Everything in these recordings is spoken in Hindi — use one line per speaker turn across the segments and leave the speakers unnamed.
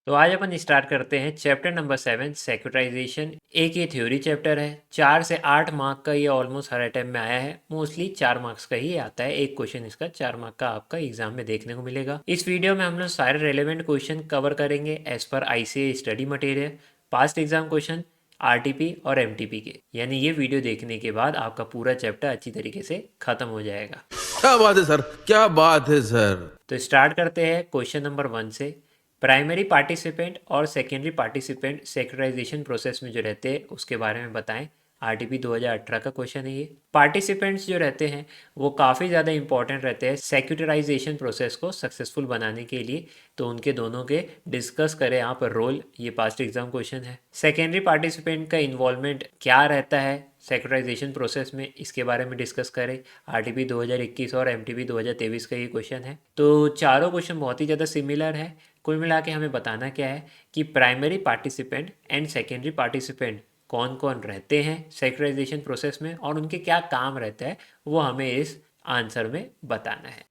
तो आज अपन स्टार्ट करते हैं चैप्टर नंबर 7 सेक्युरिटाइजेशन। एक ये थ्योरी चैप्टर है। 4 से 8 मार्क का ये ऑलमोस्ट हर अटेम्प्ट में आया है। मोस्टली 4 मार्क्स का ही आता है। एक क्वेश्चन इसका 4 मार्क का आपका एग्जाम में देखने को मिलेगा। इस वीडियो में हम लोग सारे रेलेवेंट क्वेश्चन कवर करेंगे as per ICA study material, past exam question, RTP और एमटीपी के। यानी ये वीडियो देखने के बाद आपका पूरा चैप्टर अच्छी तरीके से खत्म हो जाएगा।
क्या बात है सर, क्या बात है सर।
तो स्टार्ट करते हैं क्वेश्चन नंबर 1 से। प्राइमरी पार्टिसिपेंट और सेकेंडरी पार्टिसिपेंट सेक्युरिटाइजेशन प्रोसेस में जो रहते हैं उसके बारे में बताएं। आरटीपी 2018 का क्वेश्चन है ये। पार्टिसिपेंट्स जो रहते हैं वो काफ़ी ज़्यादा इंपॉर्टेंट रहते हैं सेक्युरिटाइजेशन प्रोसेस को सक्सेसफुल बनाने के लिए। तो उनके दोनों के डिस्कस करें यहाँ पर रोल। ये पास्ट एग्जाम क्वेश्चन है। सेकेंडरी पार्टिसिपेंट का इन्वॉल्वमेंट क्या रहता है सेक्युरिटाइजेशन प्रोसेस में, इसके बारे में डिस्कस करें। आरटीपी 2021 और एमटीपी 2023 का ये क्वेश्चन है। तो चारों क्वेश्चन बहुत ही ज़्यादा सिमिलर है। कुल मिला के हमें बताना क्या है कि primary participant and secondary participant कौन कौन रहते हैं सेक्युरिटाइजेशन प्रोसेस में और उनके क्या काम रहता है वो हमें इस आंसर में बताना है।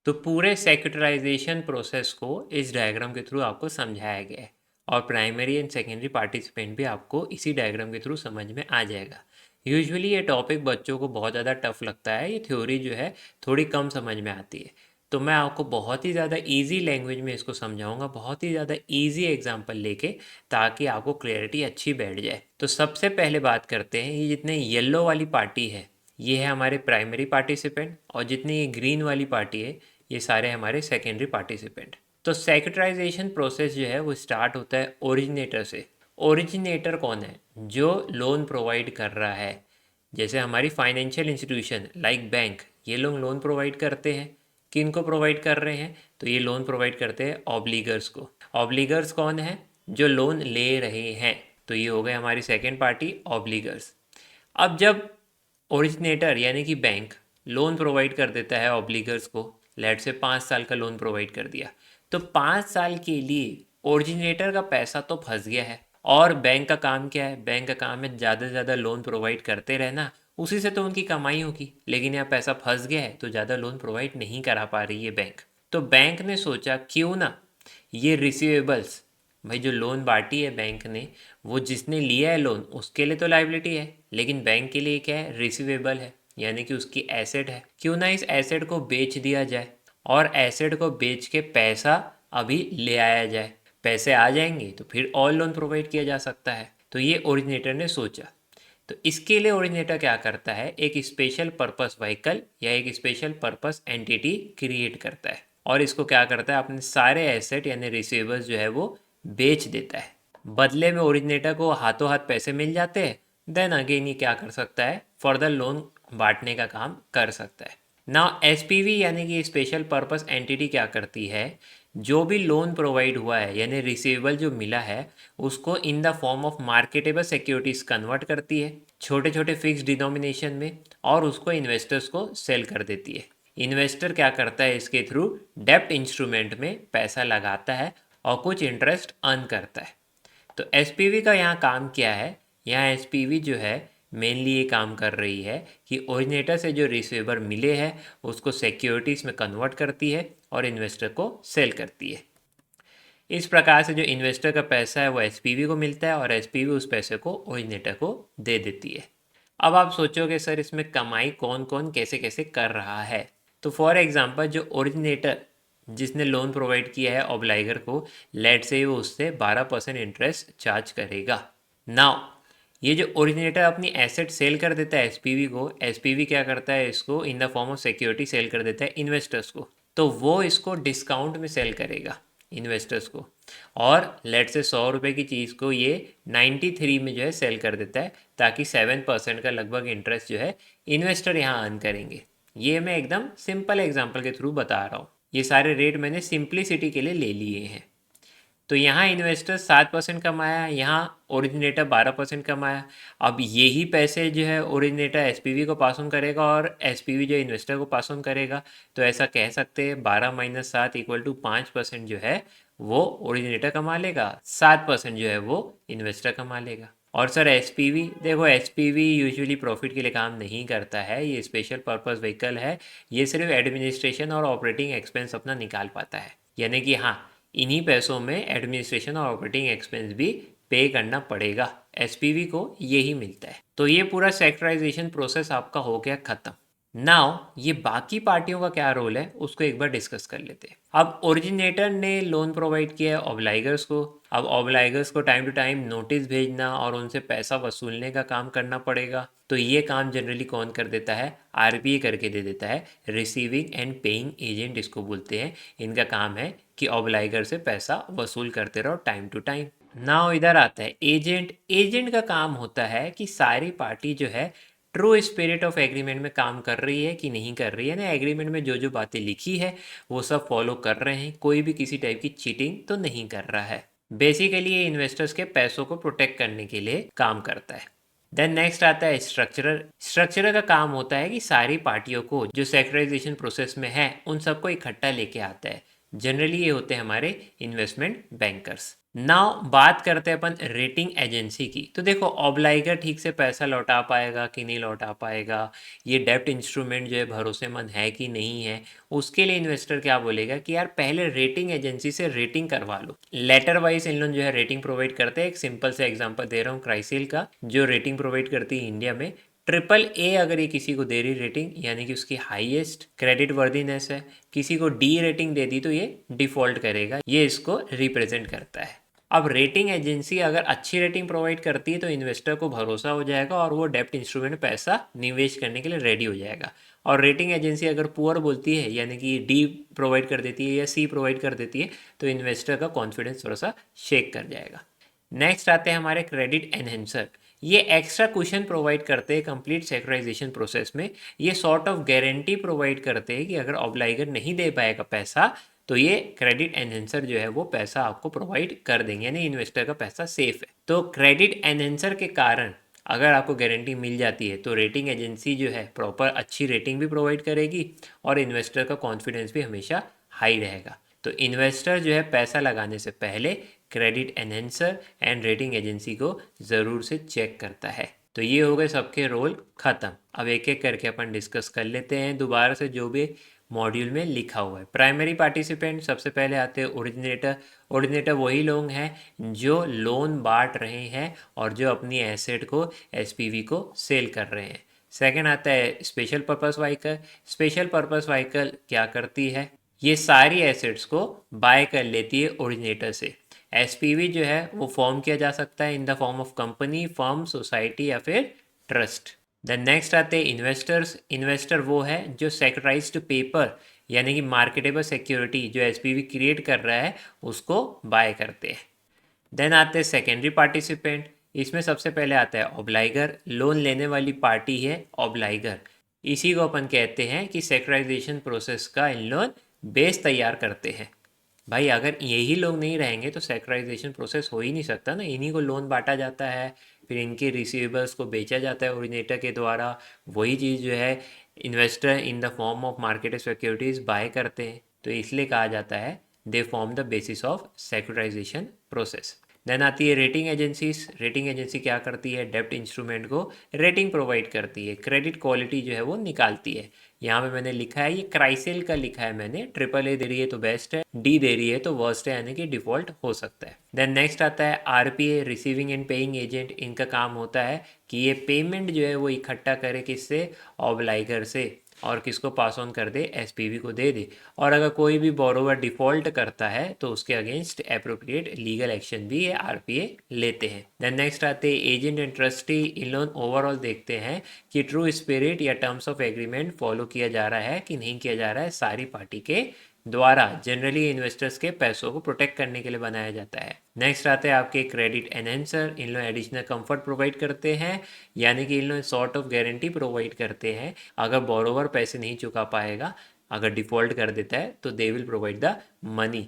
तो पूरे सेक्युरिटाइजेशन प्रोसेस को इस डायग्राम के थ्रू आपको समझाया गया है और प्राइमरी एंड सेकेंडरी पार्टिसिपेंट भी आपको इसी डायग्राम के थ्रू समझ में आ जाएगा। यूजुअली ये टॉपिक बच्चों को बहुत ज़्यादा टफ लगता है। ये थ्योरी जो है थोड़ी कम समझ में आती है। तो मैं आपको बहुत ही ज़्यादा इजी लैंग्वेज में इसको समझाऊंगा, बहुत ही ज़्यादा इजी एग्जांपल लेके, ताकि आपको क्लैरिटी अच्छी बैठ जाए। तो सबसे पहले बात करते हैं, ये जितने येलो वाली पार्टी है ये है हमारे प्राइमरी पार्टिसिपेंट और जितनी ये ग्रीन वाली पार्टी है ये सारे हमारे सेकेंडरी पार्टिसिपेंट। तो सेक्युरिटाइजेशन प्रोसेस जो है वो स्टार्ट होता है ओरिजिनेटर से। ओरिजिनेटर कौन है? जो लोन प्रोवाइड कर रहा है। जैसे हमारी फाइनेंशियल इंस्टीट्यूशन लाइक बैंक, ये लोग लोन प्रोवाइड करते हैं। किन को प्रोवाइड कर रहे हैं? तो ये लोन प्रोवाइड करते हैं ऑब्लिगर्स को। ऑब्लिगर्स कौन है? जो लोन ले रहे हैं। तो ये हो गए हमारी सेकेंड पार्टी ऑब्लिगर्स। अब जब ओरिजिनेटर यानी कि बैंक लोन प्रोवाइड कर देता है ऑब्लिगर्स को, लेट से 5 साल का लोन प्रोवाइड कर दिया, तो 5 साल के लिए ओरिजिनेटर का पैसा तो फंस गया है। और बैंक का काम क्या है? बैंक का काम है ज़्यादा से ज़्यादा लोन प्रोवाइड करते रहना, उसी से तो उनकी कमाई होगी। लेकिन यहाँ पैसा फंस गया है तो ज़्यादा लोन प्रोवाइड नहीं करा पा रही है बैंक। तो बैंक ने सोचा क्यों ना ये रिसीवेबल्स, भाई जो लोन बांटी है बैंक ने, वो जिसने लिया है लोन उसके लिए तो लाइबिलिटी है, लेकिन बैंक के लिए क्या है? रिसीवेबल है, यानी कि उसकी एसेट है। क्यों ना इस एसेट को बेच दिया जाए और एसेट को बेच के पैसा अभी ले आया जाए। पैसे आ जाएंगे तो फिर और लोन प्रोवाइड किया जा सकता है। तो ये ओरिजिनेटर ने सोचा। तो इसके लिए ओरिजिनेटर क्या करता है? एक स्पेशल पर्पस व्हीकल या एक स्पेशल पर्पस एंटिटी क्रिएट करता है और इसको क्या करता है? अपने सारे एसेट यानी रिसीवेबल्स जो है वो बेच देता है। बदले में ओरिजिनेटर को हाथों हाथ पैसे मिल जाते हैं। देन अगेन ये क्या कर सकता है? फर्दर लोन बांटने का काम कर सकता है। नाउ एसपीवी यानी कि स्पेशल पर्पस एंटिटी क्या करती है? जो भी लोन प्रोवाइड हुआ है यानी रिसीवेबल जो मिला है उसको इन the form of marketable securities convert करती है छोटे छोटे फिक्स डिनोमिनेशन में और उसको इन्वेस्टर्स को सेल कर देती है। इन्वेस्टर क्या करता है? इसके थ्रू डेप्ट इंस्ट्रूमेंट में पैसा लगाता है और कुछ इंटरेस्ट अर्न करता है। तो एसपीवी का यहाँ काम क्या है? यहाँ एसपीवी जो है मेनली ये काम कर रही है कि ओरिजिनेटर से जो रिसीवर मिले हैं उसको सिक्योरिटीज़ में कन्वर्ट करती है और इन्वेस्टर को सेल करती है। इस प्रकार से जो इन्वेस्टर का पैसा है वो एसपीवी को मिलता है और एसपीवी उस पैसे को ओरिजिनेटर को दे देती है। अब आप सोचोगे सर इसमें कमाई कौन कौन कैसे कैसे कर रहा है? तो फॉर एग्जांपल जो ओरिजिनेटर जिसने लोन प्रोवाइड किया है ऑब्लाइगर को, लेट से वो उससे 12% इंटरेस्ट चार्ज करेगा। नाउ ये जो ओरिजिनेटर अपनी एसेट सेल कर देता है एसपीवी को, एसपीवी क्या करता है? इसको in the form of security sell कर देता है इन्वेस्टर्स को। तो वो इसको डिस्काउंट में सेल करेगा इन्वेस्टर्स को और लेट से 100 रुपये की चीज़ को ये 93 में जो है सेल कर देता है ताकि 7% का लगभग इंटरेस्ट जो है इन्वेस्टर यहाँ अर्न करेंगे। ये मैं एकदम सिंपल एग्जांपल के थ्रू बता रहा हूँ। ये सारे रेट मैंने सिंप्लिसिटी के लिए ले लिए हैं। तो यहाँ इन्वेस्टर 7% कमाया, यहाँ ओरिजिनेटर 12% कमाया। अब यही पैसे जो है ओरिजिनेटर एसपीवी को पास ऑन करेगा और एसपीवी जो इन्वेस्टर को पास ऑन करेगा। तो ऐसा कह सकते हैं 12 - 7 = 5% जो है वो ओरिजिनेटर कमा लेगा, 7% जो है वो इन्वेस्टर कमा लेगा। और सर एसपीवी, देखो एसपीवी यूजुअली प्रॉफिट के लिए काम नहीं करता है, ये स्पेशल पर्पस व्हीकल है। ये सिर्फ एडमिनिस्ट्रेशन और ऑपरेटिंग एक्सपेंस अपना निकाल पाता है। यानी कि हाँ, इन्हीं पैसों में एडमिनिस्ट्रेशन और ऑपरेटिंग एक्सपेंस भी पे करना पड़ेगा। एसपीवी को यही मिलता है। तो ये पूरा सेक्टराइजेशन प्रोसेस आपका हो गया खत्म। नाउ ये बाकी पार्टियों का क्या रोल है उसको एक बार डिस्कस कर लेते हैं। अब ओरिजिनेटर ने लोन प्रोवाइड किया है ऑब्लाइगर्स को। अब ऑब्लाइगर्स को टाइम टू टाइम नोटिस भेजना और उनसे पैसा वसूलने का काम करना पड़ेगा। तो ये काम जनरली कौन कर देता है? आरबीए करके दे देता है। रिसीविंग एंड पेइंग एजेंट इसको बोलते हैं। इनका काम है कि ऑब्लाइगर से पैसा वसूल करते रहो टाइम टू टाइम। नाउ इधर आता है एजेंट। एजेंट का काम होता है कि सारी पार्टी जो है ट्रू स्पिरिट ऑफ एग्रीमेंट में काम कर रही है कि नहीं कर रही है ना। एग्रीमेंट में जो जो बातें लिखी है वो सब फॉलो कर रहे हैं, कोई भी किसी टाइप की चीटिंग तो नहीं कर रहा है। बेसिकली ये इन्वेस्टर्स के पैसों को प्रोटेक्ट करने के लिए काम करता है। देन नेक्स्ट आता है स्ट्रक्चरर। स्ट्रक्चरर का काम होता है कि सारी पार्टियों को जो सेक्टराइजेशन प्रोसेस में है उन सबको इकट्ठा लेके आता है। जनरली ये होते हैं हमारे इन्वेस्टमेंट बैंकर्स। नाउ बात करते हैं अपन रेटिंग एजेंसी की। तो देखो ऑब्लाइगर ठीक से पैसा लौटा पाएगा कि नहीं लौटा पाएगा, ये डेब्ट इंस्ट्रूमेंट जो है भरोसेमंद है कि नहीं है, उसके लिए इन्वेस्टर क्या बोलेगा कि यार पहले रेटिंग एजेंसी से रेटिंग करवा लो। लेटर वाइज इन लोग जो है रेटिंग प्रोवाइड करते हैं। एक सिंपल से एग्जांपल दे रहा हूँ क्राइसिल का, जो रेटिंग प्रोवाइड करती है इंडिया में। ट्रिपल ए अगर ये किसी को दे रही रेटिंग, यानी कि उसकी हाईएस्ट क्रेडिट वर्दीनेस है, किसी को डी रेटिंग दे दी तो ये डिफॉल्ट करेगा। ये इसको रिप्रेजेंट करता है। अब रेटिंग एजेंसी अगर अच्छी रेटिंग प्रोवाइड करती है तो इन्वेस्टर को भरोसा हो जाएगा और वो डेब्ट इंस्ट्रूमेंट में पैसा निवेश करने के लिए रेडी हो जाएगा। और रेटिंग एजेंसी अगर पुअर बोलती है, यानी कि डी प्रोवाइड कर देती है या सी प्रोवाइड कर देती है, तो इन्वेस्टर का कॉन्फिडेंस थोड़ा सा शेक कर जाएगा। नेक्स्ट आते हैं हमारे क्रेडिट एनहेंसर। ये एक्स्ट्रा क्वेश्चन प्रोवाइड करते हैं कंप्लीट सेक्टराइजेशन प्रोसेस में। ये सॉर्ट ऑफ गारंटी प्रोवाइड करते हैं कि अगर ऑब्लाइगर नहीं दे पाएगा पैसा तो ये क्रेडिट एनहेंसर जो है वो पैसा आपको प्रोवाइड कर देंगे, यानी इन्वेस्टर का पैसा सेफ है। तो क्रेडिट एनहेंसर के कारण अगर आपको गारंटी मिल जाती है तो रेटिंग एजेंसी जो है प्रॉपर अच्छी रेटिंग भी प्रोवाइड करेगी और इन्वेस्टर का कॉन्फिडेंस भी हमेशा हाई रहेगा। तो इन्वेस्टर जो है पैसा लगाने से पहले credit enhancer and rating agency को ज़रूर से चेक करता है। तो ये हो गए सबके रोल ख़त्म। अब एक एक करके अपन डिस्कस कर लेते हैं दोबारा से जो भी मॉड्यूल में लिखा हुआ है। प्राइमरी पार्टिसिपेंट सबसे पहले आते हैं ओरिजिनेटर। ओरिजिनेटर वही लोग हैं जो लोन बांट रहे हैं और जो अपनी एसेट को एसपीवी को सेल कर रहे हैं। सेकंड आता है special purpose vehicle. Special purpose vehicle क्या करती है? ये सारी एसेट्स को बाय कर लेती है ओरिजिनेटर से। एसपीवी जो है वो फॉर्म किया जा सकता है इन the form of company, firm, society या फिर ट्रस्ट। देन नेक्स्ट आते हैं इन्वेस्टर्स। इन्वेस्टर वो है जो सेक्युराइज्ड पेपर यानी कि मार्केटेबल सिक्योरिटी जो एसपीवी क्रिएट कर रहा है उसको बाय करते हैं। देन आते हैं सेकेंडरी पार्टिसिपेंट। इसमें सबसे पहले आता है ऑब्लाइगर। लोन लेने वाली पार्टी है ऑब्लाइगर। इसी को अपन कहते हैं कि सेक्युराइजेशन प्रोसेस का इन लोग बेस तैयार करते हैं। भाई अगर यही लोग नहीं रहेंगे तो सेक्युराइजेशन प्रोसेस हो ही नहीं सकता ना। इन्हीं को लोन बांटा जाता है, फिर इनके रिसीवेबल्स को बेचा जाता है ओरिजिनेटर के द्वारा। वही चीज़ जो है investor in the form of market securities buy करते हैं। तो इसलिए कहा जाता है they form the basis of securitisation process. Then आती है रेटिंग एजेंसीज। रेटिंग एजेंसी क्या करती है? डेब्ट इंस्ट्रूमेंट को रेटिंग प्रोवाइड करती है, क्रेडिट क्वालिटी जो है वो निकालती है। यहाँ पे मैंने लिखा है, ये क्राइसिल का लिखा है मैंने, ट्रिपल ए दे रही है तो बेस्ट है, डी दे रही है तो वर्स्ट है, यानी कि डिफॉल्ट हो सकता है। देन नेक्स्ट आता है RPA, receiving end paying agent. इनका काम होता है कि ये पेमेंट जो है वो इकट्ठा करे किससे? ऑब्लाइगर से, और किसको पास ऑन कर दे? एसपीवी को दे दे। और अगर कोई भी बोरोवर डिफॉल्ट करता है तो उसके अगेंस्ट एप्रोप्रिएट लीगल एक्शन भी ये आरपीए लेते हैं। देन नेक्स्ट आते हैं एजेंट एंड ट्रस्टी। इन लोग ओवरऑल देखते हैं कि ट्रू स्पिरिट या टर्म्स ऑफ एग्रीमेंट फॉलो किया जा रहा है कि नहीं किया जा रहा है सारी पार्टी के द्वारा। जनरली इन्वेस्टर्स के पैसों को प्रोटेक्ट करने के लिए बनाया जाता है। नेक्स्ट आते हैं आपके क्रेडिट एनहेंसर। इन लोग एडिशनल कंफर्ट प्रोवाइड करते हैं, यानी कि इन लोग सॉर्ट ऑफ गारंटी प्रोवाइड करते हैं। अगर बोरोवर पैसे नहीं चुका पाएगा, अगर डिफॉल्ट कर देता है तो they will provide the money.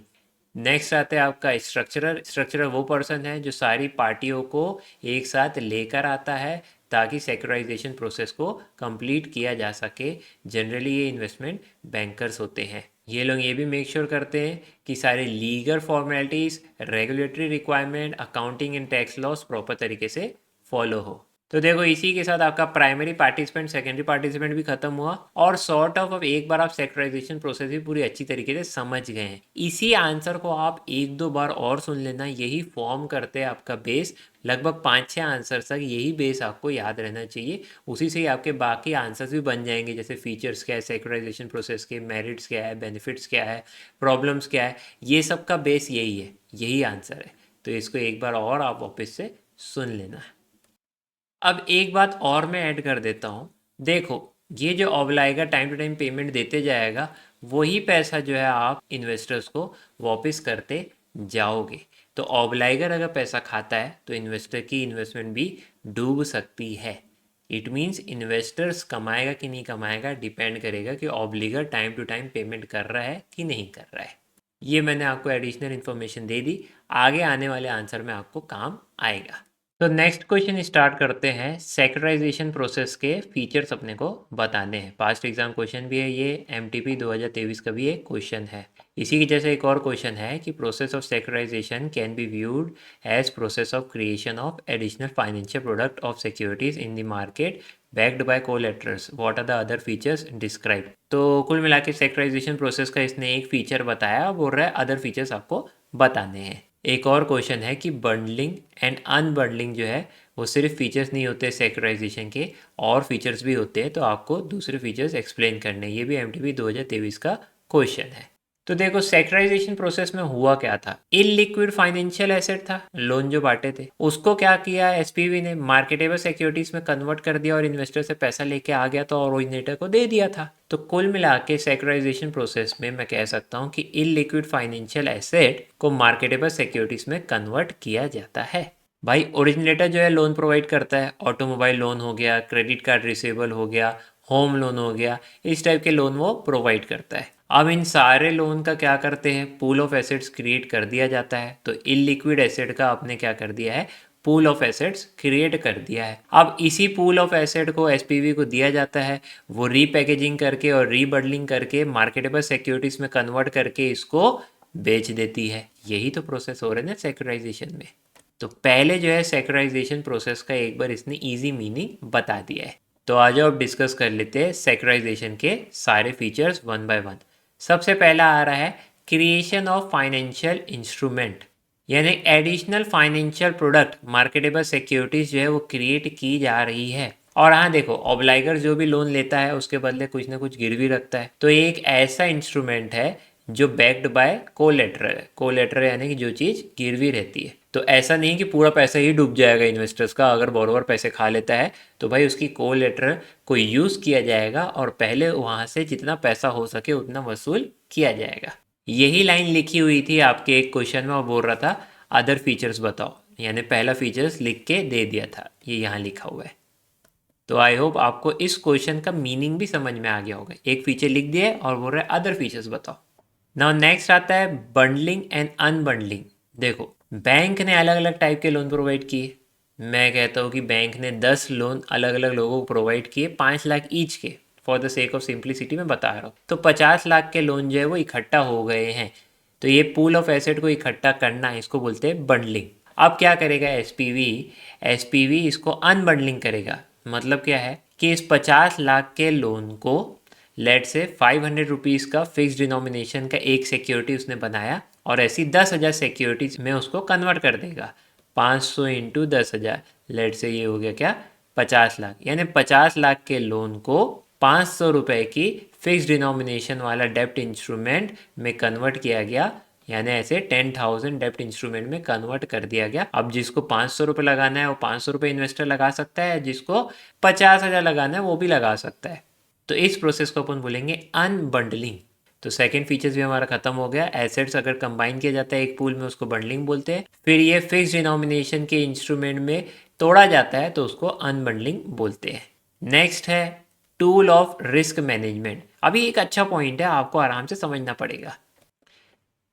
Next आता है आपका स्ट्रक्चरर। स्ट्रक्चरर वो पर्सन है जो सारी पार्टियों को एक साथ लेकर आता है ताकि सेक्युराइजेशन प्रोसेस को कंप्लीट किया जा सके। जनरली ये इन्वेस्टमेंट बैंकर्स होते हैं। ये लोग ये भी मेक श्योर करते हैं कि सारे legal formalities, regulatory requirement, accounting and tax loss proper तरीके से फॉलो हो। तो देखो इसी के साथ आपका प्राइमरी पार्टिसिपेंट सेकेंडरी पार्टिसिपेंट भी खत्म हुआ और सॉर्ट ऑफ अब एक बार आप सेक्टराइजेशन प्रोसेस भी पूरी अच्छी तरीके से समझ गए हैं। इसी आंसर को आप एक दो बार और सुन लेना, यही फॉर्म करते हैं आपका बेस। लगभग 5-6 आंसर तक यही बेस आपको याद रहना चाहिए, उसी से ही आपके बाकी आंसर्स भी बन जाएंगे, जैसे फीचर्स क्या है सेक्टराइजेशन प्रोसेस के, मेरिट्स क्या है, बेनिफिट्स क्या है, प्रॉब्लम्स क्या है, ये सब का बेस यही है, यही आंसर है। तो इसको एक बार और आप वापस से सुन लेना है। अब एक बात और मैं ऐड कर देता हूँ। देखो ये जो ऑब्लाइगर टाइम टू टाइम पेमेंट देते जाएगा, वही पैसा जो है आप इन्वेस्टर्स को वापस करते जाओगे। तो ऑब्लाइगर अगर पैसा खाता है तो इन्वेस्टर की इन्वेस्टमेंट भी डूब सकती है। इट मीन्स इन्वेस्टर्स कमाएगा कि नहीं कमाएगा डिपेंड करेगा कि ऑब्लिगर टाइम टू टाइम पेमेंट कर रहा है कि नहीं कर रहा है। ये मैंने आपको एडिशनल इन्फॉर्मेशन दे दी, आगे आने वाले आंसर में आपको काम आएगा। तो नेक्स्ट क्वेश्चन स्टार्ट करते हैं। सेक्टराइजेशन प्रोसेस के फीचर्स अपने को बताने हैं। पास्ट एग्जाम क्वेश्चन भी है ये, एमटीपी 2023 का भी एक क्वेश्चन है। इसी की जैसे एक और क्वेश्चन है कि process of securitisation can be viewed as process of creation of additional financial product of securities in the market backed by collaterals, what are the other features describe. तो कुल मिला के सेक्टराइजेशन प्रोसेस का इसने एक फीचर बताया, बोल रहा है अदर फीचर्स आपको बताने हैं। एक और क्वेश्चन है कि बंडलिंग एंड अनबंडलिंग जो है वो सिर्फ फीचर्स नहीं होते सेक्टराइजेशन के, और फीचर्स भी होते हैं, तो आपको दूसरे फीचर्स एक्सप्लेन करने हैं। ये भी एमटीपी 2023 का क्वेश्चन है। तो देखो सेक्टराइजेशन प्रोसेस में हुआ क्या था, इलिक्विड फाइनेंशियल एसेट था, लोन जो बांटे थे उसको क्या किया एसपीवी ने, मार्केटेबल सिक्योरिटीज में कन्वर्ट कर दिया और इन्वेस्टर से पैसा लेके आ गया तो ओरिजिनेटर को दे दिया था। तो कुल मिला के सेक्टराइजेशन प्रोसेस में मैं कह सकता हूँ कि इलिक्विड फाइनेंशियल एसेट को मार्केटेबल सिक्योरिटीज में कन्वर्ट किया जाता है। भाई ओरिजिनेटर जो है लोन प्रोवाइड करता है, ऑटोमोबाइल लोन हो गया, क्रेडिट कार्ड रिसीवेबल हो गया, होम लोन हो गया, इस टाइप के लोन वो प्रोवाइड करता है। अब इन सारे लोन का क्या करते हैं, पूल ऑफ एसेट्स क्रिएट कर दिया जाता है। तो इलिक्विड एसेट का आपने क्या कर दिया है, पूल ऑफ एसेट्स क्रिएट कर दिया है। अब इसी पूल ऑफ एसेट को एसपीवी को दिया जाता है, वो रीपैकेजिंग करके और रीबंडलिंग करके मार्केटेबल सिक्योरिटीज में कन्वर्ट करके इसको बेच देती है। यही तो प्रोसेस हो रहा है ना सेक्युराइजेशन में। तो पहले जो है सेक्युराइजेशन प्रोसेस का एक बार इसने इजी मीनिंग बता दिया है। तो आज अब डिस्कस कर लेते हैं सेक्युराइजेशन के सारे फीचर्स वन बाय वन। सबसे पहला आ रहा है क्रिएशन ऑफ फाइनेंशियल इंस्ट्रूमेंट, यानी additional financial product marketable securities जो है वो क्रिएट की जा रही है। और हाँ देखो ऑब्लाइगर जो भी लोन लेता है उसके बदले कुछ ना कुछ गिरवी रखता है, तो एक ऐसा इंस्ट्रूमेंट है जो बैक्ड बाय कोलेटरल है। कोलेटरल यानी कि जो चीज़ गिरवी रहती है। तो ऐसा नहीं कि पूरा पैसा ही डूब जाएगा इन्वेस्टर्स का, अगर बोरोवर पैसे खा लेता है तो भाई उसकी कोलेटरल को यूज़ किया जाएगा और पहले वहाँ से जितना पैसा हो सके उतना वसूल किया जाएगा। यही लाइन लिखी हुई थी आपके एक क्वेश्चन में और बोल रहा था अदर फीचर्स बताओ, यानी पहला फीचर्स लिख के दे दिया था, ये यहाँ लिखा हुआ है। तो आई होप आपको इस क्वेश्चन का मीनिंग भी समझ में आ गया होगा। एक फीचर लिख दिया और बोल रहा है अदर फीचर्स बताओ। नाउ नेक्स्ट आता है बंडलिंग एंड अनबंडलिंग। देखो बैंक ने अलग अलग टाइप के लोन प्रोवाइड किए। मैं कहता हूँ कि बैंक ने 10 लोन अलग अलग लोगों को प्रोवाइड किए, 5 लाख ईच के। For the sake of simplicity मैं बता रहा हूँ, तो 50 लाख के लोन जो है वो इकट्ठा हो गए हैं। तो ये पूल ऑफ एसेट को इकट्ठा करना इसको बोलते हैं बंडलिंग। अब क्या करेगा एसपीवी, एसपीवी इसको अनबंडलिंग करेगा। मतलब क्या है कि इस 50 लाख के लोन को लेट से 500 रुपीज़ का फिक्स डिनोमिनेशन का एक सिक्योरिटी उसने बनाया और ऐसी 10,000 सिक्योरिटीज में उसको कन्वर्ट कर देगा। 500 इंटू 10,000, लेट से ये हो गया क्या 50 लाख, यानी 50 लाख के लोन को 500 रुपये की फिक्स डिनोमिनेशन वाला डेप्ट इंस्ट्रूमेंट में कन्वर्ट किया गया, यानी ऐसे 10,000 डेप्ट इंस्ट्रूमेंट में कन्वर्ट कर दिया गया। अब जिसको 500 रुपये लगाना है वो 500 रुपये इन्वेस्टर लगा सकता है, जिसको 50,000 लगाना है वो भी लगा सकता है। तो इस प्रोसेस को अपन बोलेंगे अनबंडलिंग। तो सेकंड फीचर्स भी हमारा खत्म हो गया। एसेट्स अगर कंबाइन किया जाता है एक पूल में उसको बंडलिंग बोलते हैं। फिर ये फिक्स डिनोमिनेशन के इंस्ट्रूमेंट में तोड़ा जाता है तो उसको अनबंडलिंग बोलते हैं। नेक्स्ट है टूल ऑफ रिस्क मैनेजमेंट। अभी एक अच्छा पॉइंट है, आपको आराम से समझना पड़ेगा।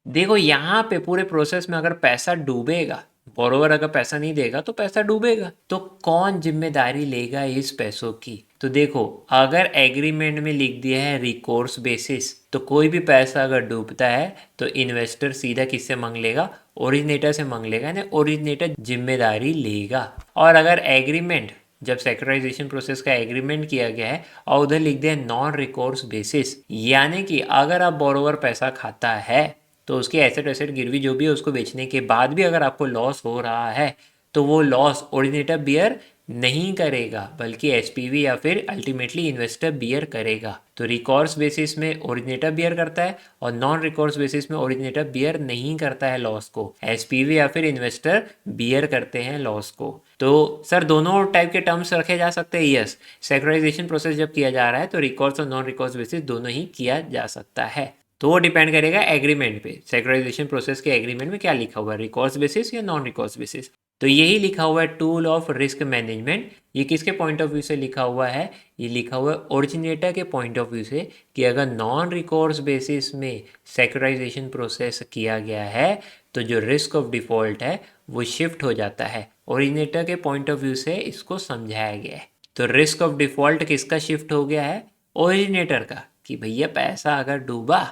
देखो यहाँ पे पूरे प्रोसेस में अगर पैसा डूबेगा, बोरोवर अगर पैसा नहीं देगा तो पैसा डूबेगा, तो कौन जिम्मेदारी लेगा इस पैसों की। तो देखो अगर एग्रीमेंट में लिख दिया है रिकोर्स बेसिस, तो कोई भी पैसा अगर डूबता है तो इन्वेस्टर सीधा किससे मांग लेगा, ओरिजिनेटर से मांग लेगा, यानी ओरिजिनेटर जिम्मेदारी लेगा। और अगर एग्रीमेंट जब सेक्युरिटाइजेशन प्रोसेस का एग्रीमेंट किया गया है और उधर लिख दिया नॉन रिकोर्स बेसिस, यानी कि अगर आप बोरोवर पैसा खाता है तो उसके एसेट वेसेट गिरवी जो भी है उसको बेचने के बाद भी अगर आपको लॉस हो रहा है तो वो लॉस ओरिजिनेटर बियर नहीं करेगा, बल्कि एसपीवी या फिर अल्टीमेटली इन्वेस्टर बियर करेगा। तो रिकॉर्स बेसिस में ओरिजिनेटर बियर करता है और नॉन रिकॉर्स बेसिस में ओरिजिनेटर बियर नहीं करता है लॉस को, एसपीवी या फिर इन्वेस्टर बियर करते हैं लॉस को। तो सर दोनों टाइप के टर्म्स रखे जा सकते हैं, यस। सेक्युरिटाइजेशन प्रोसेस जब किया जा रहा है तो रिकॉर्स और नॉन रिकॉर्स बेसिस दोनों ही किया जा सकता है। तो वो डिपेंड करेगा एग्रीमेंट पे, सेक्युरिटाइजेशन प्रोसेस के एग्रीमेंट में क्या लिखा हुआ है, रिकॉर्स बेसिस या नॉन रिकॉर्स बेसिस। तो यही लिखा हुआ है टूल ऑफ रिस्क मैनेजमेंट। ये किसके पॉइंट ऑफ व्यू से लिखा हुआ है, ये लिखा हुआ है ओरिजिनेटर के पॉइंट ऑफ व्यू से कि अगर नॉन रिकॉर्स बेसिस में सेक्युरिटाइजेशन प्रोसेस किया गया है तो जो रिस्क ऑफ डिफॉल्ट है वो शिफ्ट हो जाता है। ओरिजिनेटर के पॉइंट ऑफ व्यू से इसको समझाया गया है। तो रिस्क ऑफ डिफॉल्ट किसका शिफ्ट हो गया है, ओरिजिनेटर का, कि भैया पैसा अगर डूबा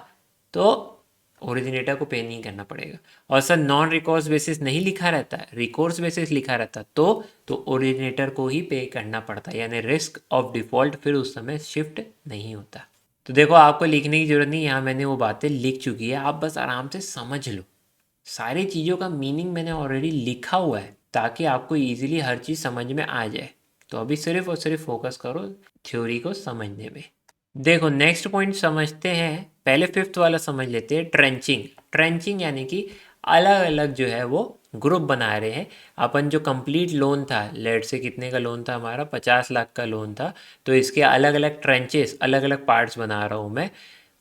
तो ओरिजिनेटर को पे नहीं करना पड़ेगा। और सर नॉन रिकॉर्स बेसिस नहीं लिखा रहता है, रिकॉर्स बेसिस लिखा रहता तो ओरिजिनेटर को ही पे करना पड़ता है, यानी रिस्क ऑफ डिफॉल्ट फिर उस समय शिफ्ट नहीं होता। तो देखो आपको लिखने की जरूरत नहीं, यहाँ मैंने वो बातें लिख चुकी है, आप बस आराम से समझ लो। सारी चीज़ों का मीनिंग मैंने ऑलरेडी लिखा हुआ है ताकि आपको ईजिली हर चीज़ समझ में आ जाए। तो अभी सिर्फ और सिर्फ फोकस करो थ्योरी को समझने में। देखो नेक्स्ट पॉइंट समझते हैं, पहले फिफ्थ वाला समझ लेते हैं, ट्रेंचिंग। ट्रेंचिंग यानी कि अलग अलग जो है वो ग्रुप बना रहे हैं। अपन जो कंप्लीट लोन था, लेट से कितने का लोन था हमारा, 50 लाख का लोन था, तो इसके अलग अलग ट्रेंचेस, अलग अलग पार्ट्स बना रहा हूँ मैं।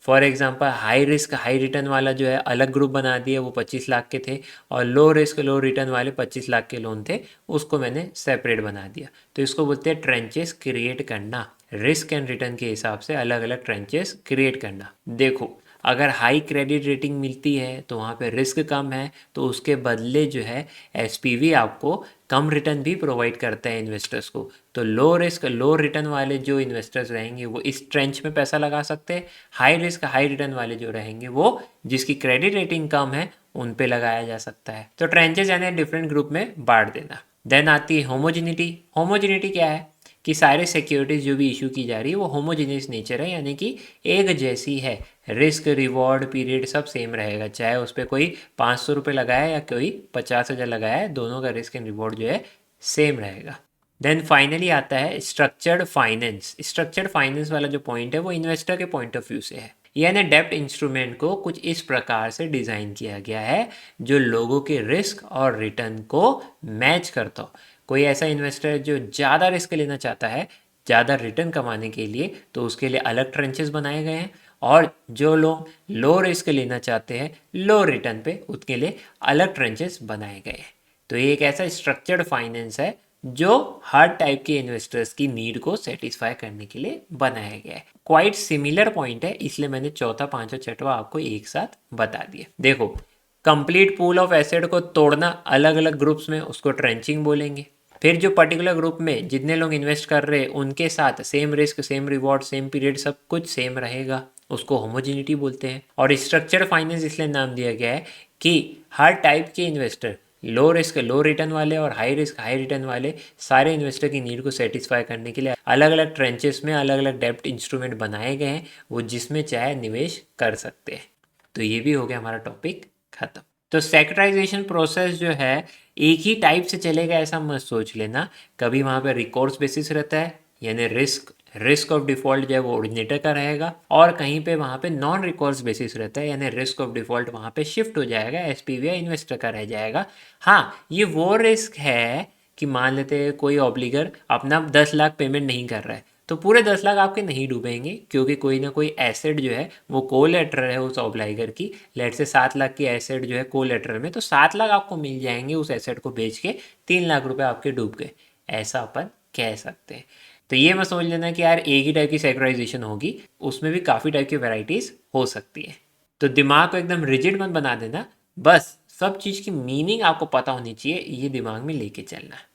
For example high risk high return वाला जो है अलग ग्रुप बना दिया, वो 25 लाख के थे, और लो रिस्क लो रिटर्न वाले 25 लाख के लोन थे, उसको मैंने सेपरेट बना दिया। तो इसको बोलते हैं ट्रेंचेस क्रिएट करना, रिस्क एंड रिटर्न के हिसाब से अलग अलग ट्रेंचेस क्रिएट करना। देखो अगर हाई क्रेडिट रेटिंग मिलती है तो वहाँ पे रिस्क कम है, तो उसके बदले जो है एसपीवी आपको कम रिटर्न भी प्रोवाइड करता है इन्वेस्टर्स को। तो लो रिस्क लो रिटर्न वाले जो इन्वेस्टर्स रहेंगे वो इस ट्रेंच में पैसा लगा सकते हैं, हाई रिस्क हाई रिटर्न वाले जो रहेंगे वो जिसकी क्रेडिट रेटिंग कम है उन पे लगाया जा सकता है। तो ट्रेंचेस यानी डिफरेंट ग्रुप में बांट देना। देन आती है होमोजिनिटी। होमोजिनिटी क्या है कि सारे सिक्योरिटीज़ जो भी इशू की जा रही है वो होमोजीनियस नेचर है, यानी कि एक जैसी है, रिस्क रिवॉर्ड पीरियड सब सेम रहेगा, चाहे उस पर कोई 500 रुपये लगाया या कोई 50,000 लगाया है, दोनों का रिस्क एंड रिवॉर्ड जो है सेम रहेगा। देन फाइनली आता है स्ट्रक्चर्ड फाइनेंस। स्ट्रक्चर्ड फाइनेंस वाला जो पॉइंट है वो इन्वेस्टर के पॉइंट ऑफ व्यू से है, यानी डेब्ट इंस्ट्रूमेंट को कुछ इस प्रकार से डिज़ाइन किया गया है जो लोगों के रिस्क और रिटर्न को मैच करता हो। कोई ऐसा इन्वेस्टर जो ज़्यादा रिस्क लेना चाहता है ज़्यादा रिटर्न कमाने के लिए, तो उसके लिए अलग ट्रेंचेस बनाए गए हैं, और जो लोग लो रिस्क लेना चाहते हैं लो रिटर्न पे, उसके लिए अलग ट्रेंचेस बनाए गए हैं। तो ये एक ऐसा स्ट्रक्चर्ड फाइनेंस है जो हर टाइप के इन्वेस्टर्स की नीड को सेटिस्फाई करने के लिए बनाया गया है। क्वाइट सिमिलर पॉइंट है, इसलिए मैंने चौथा पांचवा छठवा आपको एक साथ बता दिया। देखो कंप्लीट पूल ऑफ एसेट को तोड़ना अलग अलग ग्रुप्स में, उसको ट्रेंचिंग बोलेंगे। फिर जो पर्टिकुलर ग्रुप में जितने लोग इन्वेस्ट कर रहे हैं उनके साथ same risk same reward same period सब कुछ सेम रहेगा, उसको होमोजिनिटी बोलते हैं। और स्ट्रक्चर्ड फाइनेंस इसलिए नाम दिया गया है कि हर टाइप के इन्वेस्टर, लो रिस्क लो रिटर्न वाले और हाई रिस्क हाई रिटर्न वाले, सारे इन्वेस्टर की नीड को सेटिस्फाई करने के लिए अलग अलग ट्रेंचेस में अलग अलग डेब्ट इंस्ट्रूमेंट बनाए गए हैं, वो जिसमें चाहे निवेश कर सकते हैं। तो ये भी हो गया हमारा टॉपिक खत्म। तो सेक्युरिटाइजेशन प्रोसेस जो है एक ही टाइप से चलेगा ऐसा मत सोच लेना, कभी वहाँ पे रिकॉर्स बेसिस रहता है यानी रिस्क ऑफ डिफॉल्ट जो है वो ओरिजिनेटर का रहेगा, और कहीं पे वहाँ पे नॉन रिकॉर्स बेसिस रहता है यानी रिस्क ऑफ डिफॉल्ट वहाँ पे शिफ्ट हो जाएगा, एसपीवी या इन्वेस्टर का रह जाएगा। हाँ ये वो रिस्क है कि मान लेते हैं कोई ऑब्लिगर अपना 10 लाख पेमेंट नहीं कर रहा है, तो पूरे 10 लाख आपके नहीं डूबेंगे, क्योंकि कोई ना कोई एसेट जो है वो कोलेटरल है उस ऑब्लाइगर की। लेट से 7 लाख की एसेट जो है कोलेटरल में, तो 7 लाख आपको मिल जाएंगे उस एसेट को बेच के, 3 लाख रुपए आपके डूब गए, ऐसा अपन कह सकते हैं। तो ये मत समझ लेना कि यार एक ही टाइप की सेक्युरिटाइजेशन होगी, उसमें भी काफ़ी टाइप की वेराइटीज़ हो सकती है। तो दिमाग को एकदम रिजिड मत बना देना, बस सब चीज़ की मीनिंग आपको पता होनी चाहिए, ये दिमाग में लेके चलना है।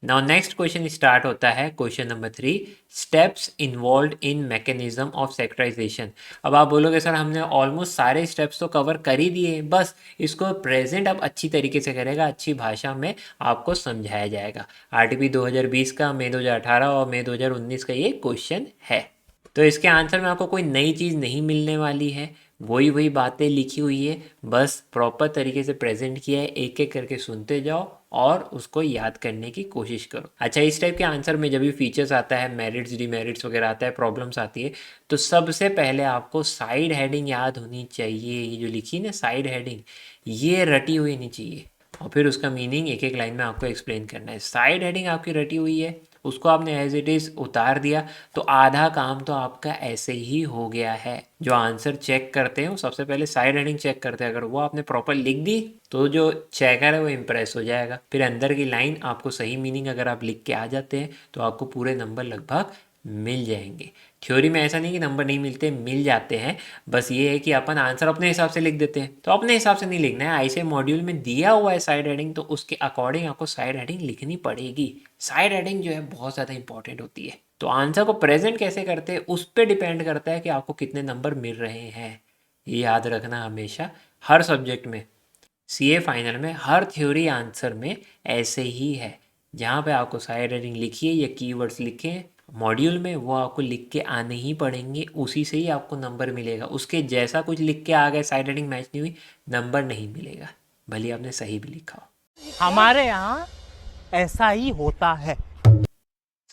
नाउ नेक्स्ट क्वेश्चन स्टार्ट होता है question number 3, steps involve in mechanism of securitisation. अब आप बोलोगे सर हमने ऑलमोस्ट सारे स्टेप्स तो कवर कर ही दिए, बस इसको प्रेजेंट अब अच्छी तरीके से करेगा, अच्छी भाषा में आपको समझाया जाएगा। आरटीपी 2020 का, मई 2018 और मई 2019 का ये क्वेश्चन है। तो इसके आंसर में आपको कोई नई चीज़ नहीं मिलने वाली है, वही वही बातें लिखी हुई है, बस प्रॉपर तरीके से प्रेजेंट किया है, एक एक करके सुनते जाओ और उसको याद करने की कोशिश करो। अच्छा, इस टाइप के आंसर में जब भी फीचर्स आता है, मेरिट्स डिमेरिट्स वगैरह आता है, प्रॉब्लम्स आती है, तो सबसे पहले आपको साइड हेडिंग याद होनी चाहिए। ये जो लिखी ना साइड हेडिंग, ये रटी हुई नहीं चाहिए, और फिर उसका मीनिंग एक एक लाइन में आपको एक्सप्लेन करना है। साइड हेडिंग आपकी रटी हुई है, उसको आपने एज इट इज़ उतार दिया, तो आधा काम तो आपका ऐसे ही हो गया है। जो आंसर चेक करते हैं वो सबसे पहले साइड हेडिंग चेक करते हैं, अगर वो आपने प्रॉपर लिख दी तो जो चेकर है वो इम्प्रेस हो जाएगा। फिर अंदर की लाइन आपको सही मीनिंग अगर आप लिख के आ जाते हैं तो आपको पूरे नंबर लगभग मिल जाएंगे। थ्योरी में ऐसा नहीं कि नंबर नहीं मिलते, मिल जाते हैं, बस ये है कि अपन आंसर अपने हिसाब से लिख देते हैं। तो अपने हिसाब से नहीं लिखना है, ऐसे मॉड्यूल में दिया हुआ है साइड हेडिंग, तो उसके अकॉर्डिंग आपको साइड हेडिंग लिखनी पड़ेगी। साइड हेडिंग जो है बहुत ज़्यादा इंपॉर्टेंट होती है। तो आंसर को प्रेजेंट कैसे करते हैं उस पर डिपेंड करता है कि आपको कितने नंबर मिल रहे हैं। ये याद रखना हमेशा, हर सब्जेक्ट में, सीए फाइनल में, हर थ्योरी आंसर में ऐसे ही है। जहाँ पे आपको साइड हेडिंग लिखिए या कीवर्ड्स लिखे मॉड्यूल में, वो आपको लिख के आने ही पड़ेंगे, उसी से ही आपको नंबर मिलेगा। उसके जैसा कुछ लिख के आ गए, साइड हेडिंग मैच नहीं हुई, नंबर नहीं मिलेगा, भले आपने सही भी लिखा हो।
हमारे यहाँ ऐसा ही होता है।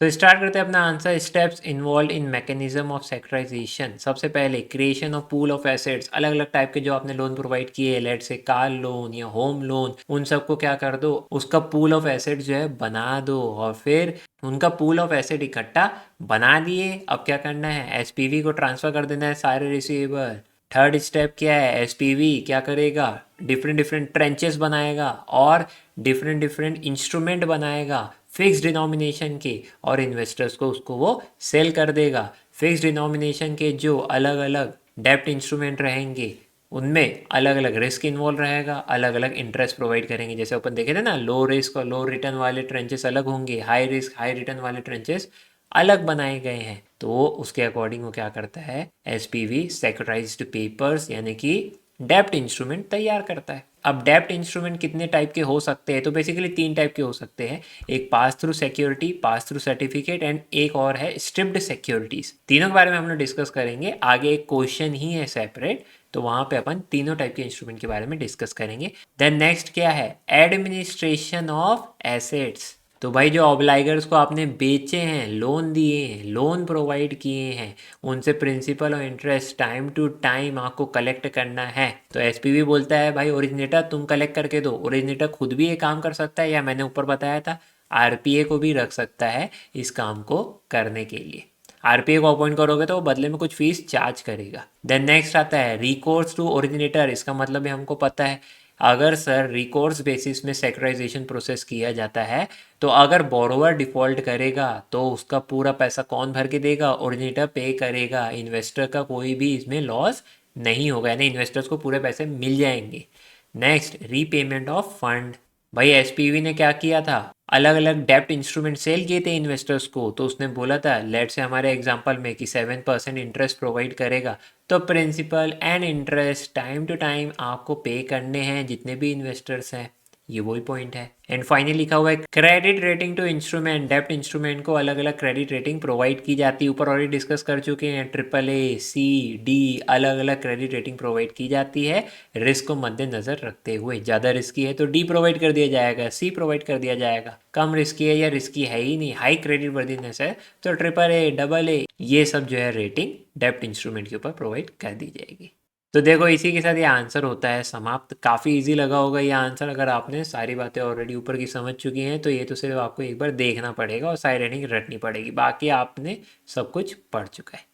तो स्टार्ट करते हैं अपना answer. Steps involve in mechanism of securitisation. सबसे पहले creation of pool of assets, अलग अलग टाइप के जो आपने लोन प्रोवाइड किए, लेट से कार लोन या होम लोन, उन सबको क्या कर दो, उसका पूल ऑफ एसेट्स जो है बना दो, और फिर उनका पूल ऑफ एसेट इकट्ठा बना दिए। अब क्या करना है, एसपीवी को ट्रांसफर कर देना है सारे रिसीवेबल। थर्ड स्टेप क्या है, एसपीवी क्या करेगा, डिफरेंट डिफरेंट ट्रेंचेस बनाएगा और डिफरेंट डिफरेंट इंस्ट्रूमेंट बनाएगा फिक्स डिनोमिनेशन के, और इन्वेस्टर्स को उसको वो सेल कर देगा। फिक्स डिनोमिनेशन के जो अलग अलग डेप्ट इंस्ट्रूमेंट रहेंगे उनमें अलग अलग रिस्क इन्वॉल्व रहेगा, अलग अलग इंटरेस्ट प्रोवाइड करेंगे। जैसे अपन देखे थे ना, लो रिस्क और लो रिटर्न वाले ट्रेंचेस अलग होंगे, हाई रिस्क हाई रिटर्न वाले ट्रेंचेस अलग बनाए गए हैं। तो उसके अकॉर्डिंग वो क्या करता है, एसपीवी सेक्युरिटाइज्ड पेपर्स यानी कि डेप्ट इंस्ट्रूमेंट तैयार करता है। अब डेप्ट इंस्ट्रूमेंट कितने टाइप के हो सकते हैं, तो बेसिकली 3 टाइप के हो सकते हैं। एक pass through security, pass through certificate, and एक और है स्ट्रिप्ड सिक्योरिटीज। तीनों के बारे में हम लोग डिस्कस करेंगे, आगे एक क्वेश्चन ही है सेपरेट, तो वहां पे अपन तीनों टाइप के इंस्ट्रूमेंट के बारे में डिस्कस करेंगे। देन नेक्स्ट क्या है, एडमिनिस्ट्रेशन ऑफ एसेट्स। तो भाई जो ऑब्लाइगर्स को आपने बेचे हैं, लोन दिए हैं, लोन प्रोवाइड किए हैं, उनसे प्रिंसिपल और इंटरेस्ट टाइम टू टाइम आपको कलेक्ट करना है। तो एसपीवी बोलता है भाई ओरिजिनेटर तुम कलेक्ट करके दो। ओरिजिनेटर खुद भी ये काम कर सकता है, या मैंने ऊपर बताया था आरपीए को भी रख सकता है इस काम को करने के लिए। आरपीए को अपॉइंट करोगे तो वो बदले में कुछ फीस चार्ज करेगा। देन नेक्स्ट आता है रिकोर्स टू ओरिजिनेटर। इसका मतलब है हमको पता है, अगर सर रिकोर्स बेसिस में सेक्टराइजेशन प्रोसेस किया जाता है, तो अगर बोरोवर डिफॉल्ट करेगा तो उसका पूरा पैसा कौन भर के देगा, ओरिजिनेटर पे करेगा। इन्वेस्टर का कोई भी इसमें लॉस नहीं होगा, यानी इन्वेस्टर्स को पूरे पैसे मिल जाएंगे। Next, repayment of fund. भाई एसपीवी ने क्या किया था, अलग अलग डेप्ट इंस्ट्रूमेंट सेल किए थे इन्वेस्टर्स को, तो उसने बोला था लेट से हमारे एग्जांपल में कि 7% इंटरेस्ट प्रोवाइड करेगा, तो principal and interest time to time आपको पे करने हैं जितने भी इन्वेस्टर्स हैं। ये वही पॉइंट है। एंड फाइनली लिखा हुआ है क्रेडिट रेटिंग टू इंस्ट्रूमेंट। डेप्ट इंस्ट्रूमेंट को अलग अलग क्रेडिट रेटिंग प्रोवाइड की जाती है, ऊपर ऑलरेडी डिस्कस कर चुके हैं। AAA, C, D अलग अलग क्रेडिट रेटिंग प्रोवाइड की जाती है रिस्क को मद्देनजर रखते हुए। ज़्यादा रिस्की है तो D प्रोवाइड कर दिया जाएगा, C प्रोवाइड कर दिया जाएगा। कम रिस्की है या रिस्की है ही नहीं, हाई क्रेडिट वर्दीनेस है, तो AAA, AA ये सब जो है रेटिंग डेप्ट इंस्ट्रूमेंट के ऊपर प्रोवाइड कर दी जाएगी। तो देखो इसी के साथ ये आंसर होता है समाप्त। काफ़ी इजी लगा होगा ये आंसर, अगर आपने सारी बातें ऑलरेडी ऊपर की समझ चुकी हैं तो ये तो सिर्फ आपको एक बार देखना पड़ेगा और साइड हेडिंग रटनी पड़ेगी, बाकी आपने सब कुछ पढ़ चुका है।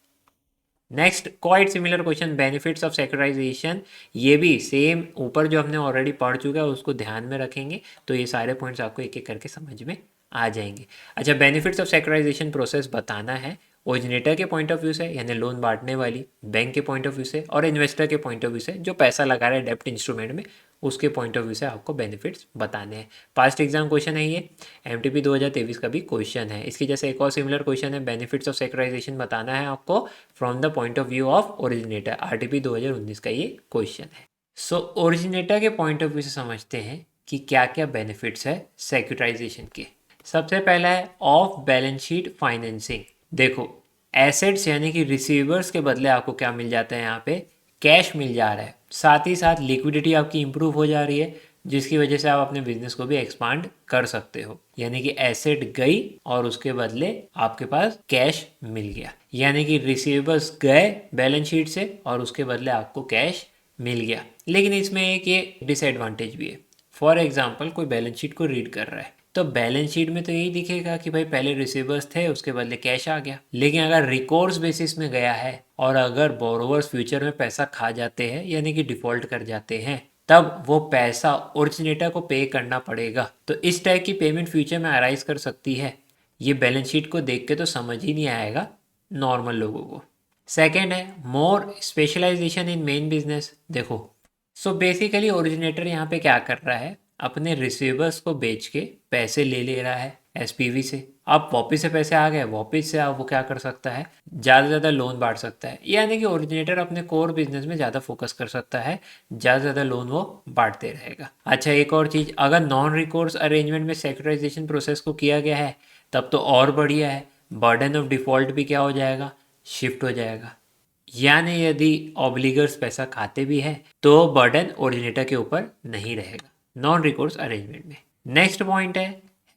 Next quite similar question, benefits of securitisation. ये भी सेम ऊपर जो हमने ऑलरेडी पढ़ चुका है उसको ध्यान में रखेंगे तो ये सारे पॉइंट्स आपको एक एक करके समझ में आ जाएंगे। अच्छा, बेनिफिट्स ऑफ सेक्युराइजेशन प्रोसेस बताना है ओरिजिनेटर के पॉइंट ऑफ व्यू से, यानी लोन बांटने वाली बैंक के पॉइंट ऑफ व्यू से, और इन्वेस्टर के पॉइंट ऑफ व्यू से जो पैसा लगा रहा है डेप्ट इंस्ट्रूमेंट में, उसके पॉइंट ऑफ व्यू से आपको बेनिफिट्स बताने हैं। पास्ट एग्जाम क्वेश्चन है ये, एमटीपी 2023 का भी क्वेश्चन है। इसकी जैसे एक और सिमिलर क्वेश्चन है, बेनिफिट्स ऑफ सेक्युरिटाइजेशन बताना है आपको from the point of view of originator, RTP 2019 का ये क्वेश्चन है। सो ओरिजिनेटर के पॉइंट ऑफ व्यू से समझते हैं कि क्या क्या बेनिफिट्स है सेक्युरिटाइजेशन के। सबसे पहला है ऑफ बैलेंस शीट फाइनेंसिंग। देखो एसेट्स यानी कि रिसीवर्स के बदले आपको क्या मिल जाता है, यहाँ पे कैश मिल जा रहा है, साथ ही साथ लिक्विडिटी आपकी इंप्रूव हो जा रही है, जिसकी वजह से आप अपने बिजनेस को भी एक्सपांड कर सकते हो। यानी कि एसेट गई और उसके बदले आपके पास कैश मिल गया, यानी कि रिसीवर्स गए बैलेंस शीट से और उसके बदले आपको कैश मिल गया। लेकिन इसमें एक ये डिसएडवांटेज भी है। फॉर एग्जाम्पल कोई बैलेंस शीट को रीड कर रहा है तो बैलेंस शीट में तो यही दिखेगा कि भाई पहले रिसीवर्स थे उसके बदले कैश आ गया। लेकिन अगर रिकोर्स बेसिस में गया है और अगर बोरोवर्स फ्यूचर में पैसा खा जाते हैं यानी कि डिफॉल्ट कर जाते हैं, तब वो पैसा ओरिजिनेटर को पे करना पड़ेगा। तो इस टाइप की पेमेंट फ्यूचर में अराइज कर सकती है। ये बैलेंस शीट को देख के तो समझ ही नहीं आएगा नॉर्मल लोगों को। सेकेंड है मोर स्पेशलाइजेशन इन मेन बिजनेस। देखो सो बेसिकली ओरिजिनेटर यहाँ पे क्या कर रहा है, अपने रिसीवर्स को बेच के पैसे ले रहा है एसपीवी से। अब वापिस से पैसे आ गए, वापिस से अब वो क्या कर सकता है, ज़्यादा से ज़्यादा लोन बांट सकता है। यानी कि ओरिजिनेटर अपने कोर बिजनेस में ज़्यादा फोकस कर सकता है, ज़्यादा से ज़्यादा लोन वो बांटते रहेगा। अच्छा एक और चीज़, अगर नॉन रिकोर्स अरेंजमेंट में सेक्युरिटाइजेशन प्रोसेस को किया गया है तब तो और बढ़िया है, बर्डन ऑफ डिफॉल्ट भी क्या हो जाएगा, शिफ्ट हो जाएगा। यानी यदि ऑब्लिगर्स पैसा खाते भी हैं तो बर्डन ओरिजिनेटर के ऊपर नहीं रहेगा नॉन रिकोर्स अरेंजमेंट में। नेक्स्ट पॉइंट है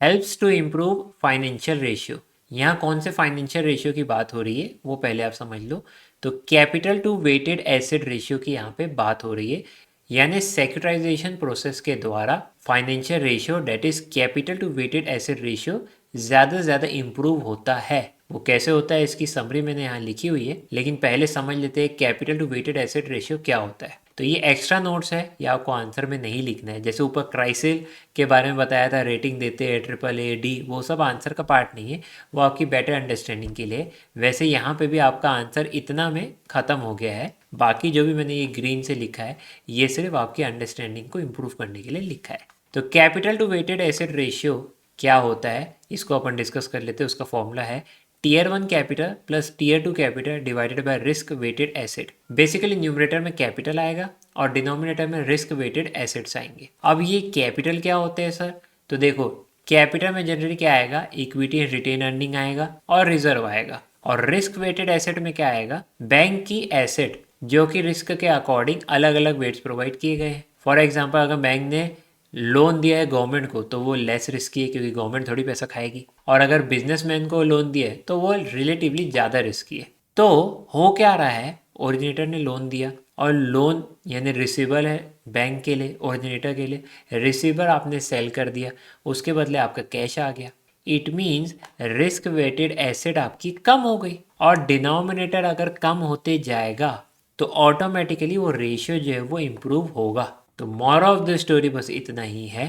helps to improve financial ratio. यहाँ कौन से फाइनेंशियल रेशियो की बात हो रही है वो पहले आप समझ लो। तो capital to weighted asset ratio की यहाँ पे बात हो रही है। यानी सेक्युरिटाइजेशन प्रोसेस के द्वारा financial ratio debt is capital to weighted asset ratio ज़्यादा से ज़्यादा इम्प्रूव होता है। वो कैसे होता है इसकी समरी मैंने यहाँ लिखी हुई है, लेकिन पहले समझ लेते हैं capital to weighted asset ratio क्या होता है। तो ये एक्स्ट्रा नोट्स है, ये आपको आंसर में नहीं लिखना है। जैसे ऊपर क्राइसिल के बारे में बताया था, रेटिंग देते हैं AAA D, वो सब आंसर का पार्ट नहीं है, वो आपकी बेटर अंडरस्टैंडिंग के लिए। वैसे यहाँ पे भी आपका आंसर इतना में ख़त्म हो गया है। बाकी जो भी मैंने ये ग्रीन से लिखा है ये सिर्फ आपकी अंडरस्टैंडिंग को इम्प्रूव करने के लिए लिखा है। तो capital to weighted asset ratio क्या होता है इसको अपन डिस्कस कर लेते हैं। उसका फॉर्मूला है tier 1 capital plus tier 2 capital divided by risk weighted asset. Basically numerator में कैपिटल आएगा और डिनोमिनेटर में रिस्क वेटेड एसेट्स आएंगे। अब ये कैपिटल क्या होते हैं सर, तो देखो कैपिटल में जनरली क्या आएगा, इक्विटी एंड रिटेन अर्निंग आएगा और रिजर्व आएगा। और रिस्क वेटेड एसेट में क्या आएगा, बैंक की एसेट जो कि रिस्क के अकॉर्डिंग अलग अलग वेट्स प्रोवाइड किए गए हैं। फॉर एग्जाम्पल अगर बैंक ने लोन दिया है गवर्नमेंट को तो वो लेस रिस्की है क्योंकि गवर्नमेंट थोड़ी पैसा खाएगी, और अगर बिजनेसमैन को लोन दिया है तो वो रिलेटिवली ज़्यादा रिस्की है। तो हो क्या रहा है, ओरिजिनेटर ने लोन दिया और लोन यानी रिसीवर है बैंक के लिए, ओरिजिनेटर के लिए, रिसीवर आपने सेल कर दिया, उसके बदले आपका कैश आ गया। It means risk weighted asset आपकी कम हो गई, और डिनोमिनेटर अगर कम होते जाएगा तो ऑटोमेटिकली वो रेशियो जो है वो इम्प्रूव होगा। तो मोर ऑफ द स्टोरी बस इतना ही है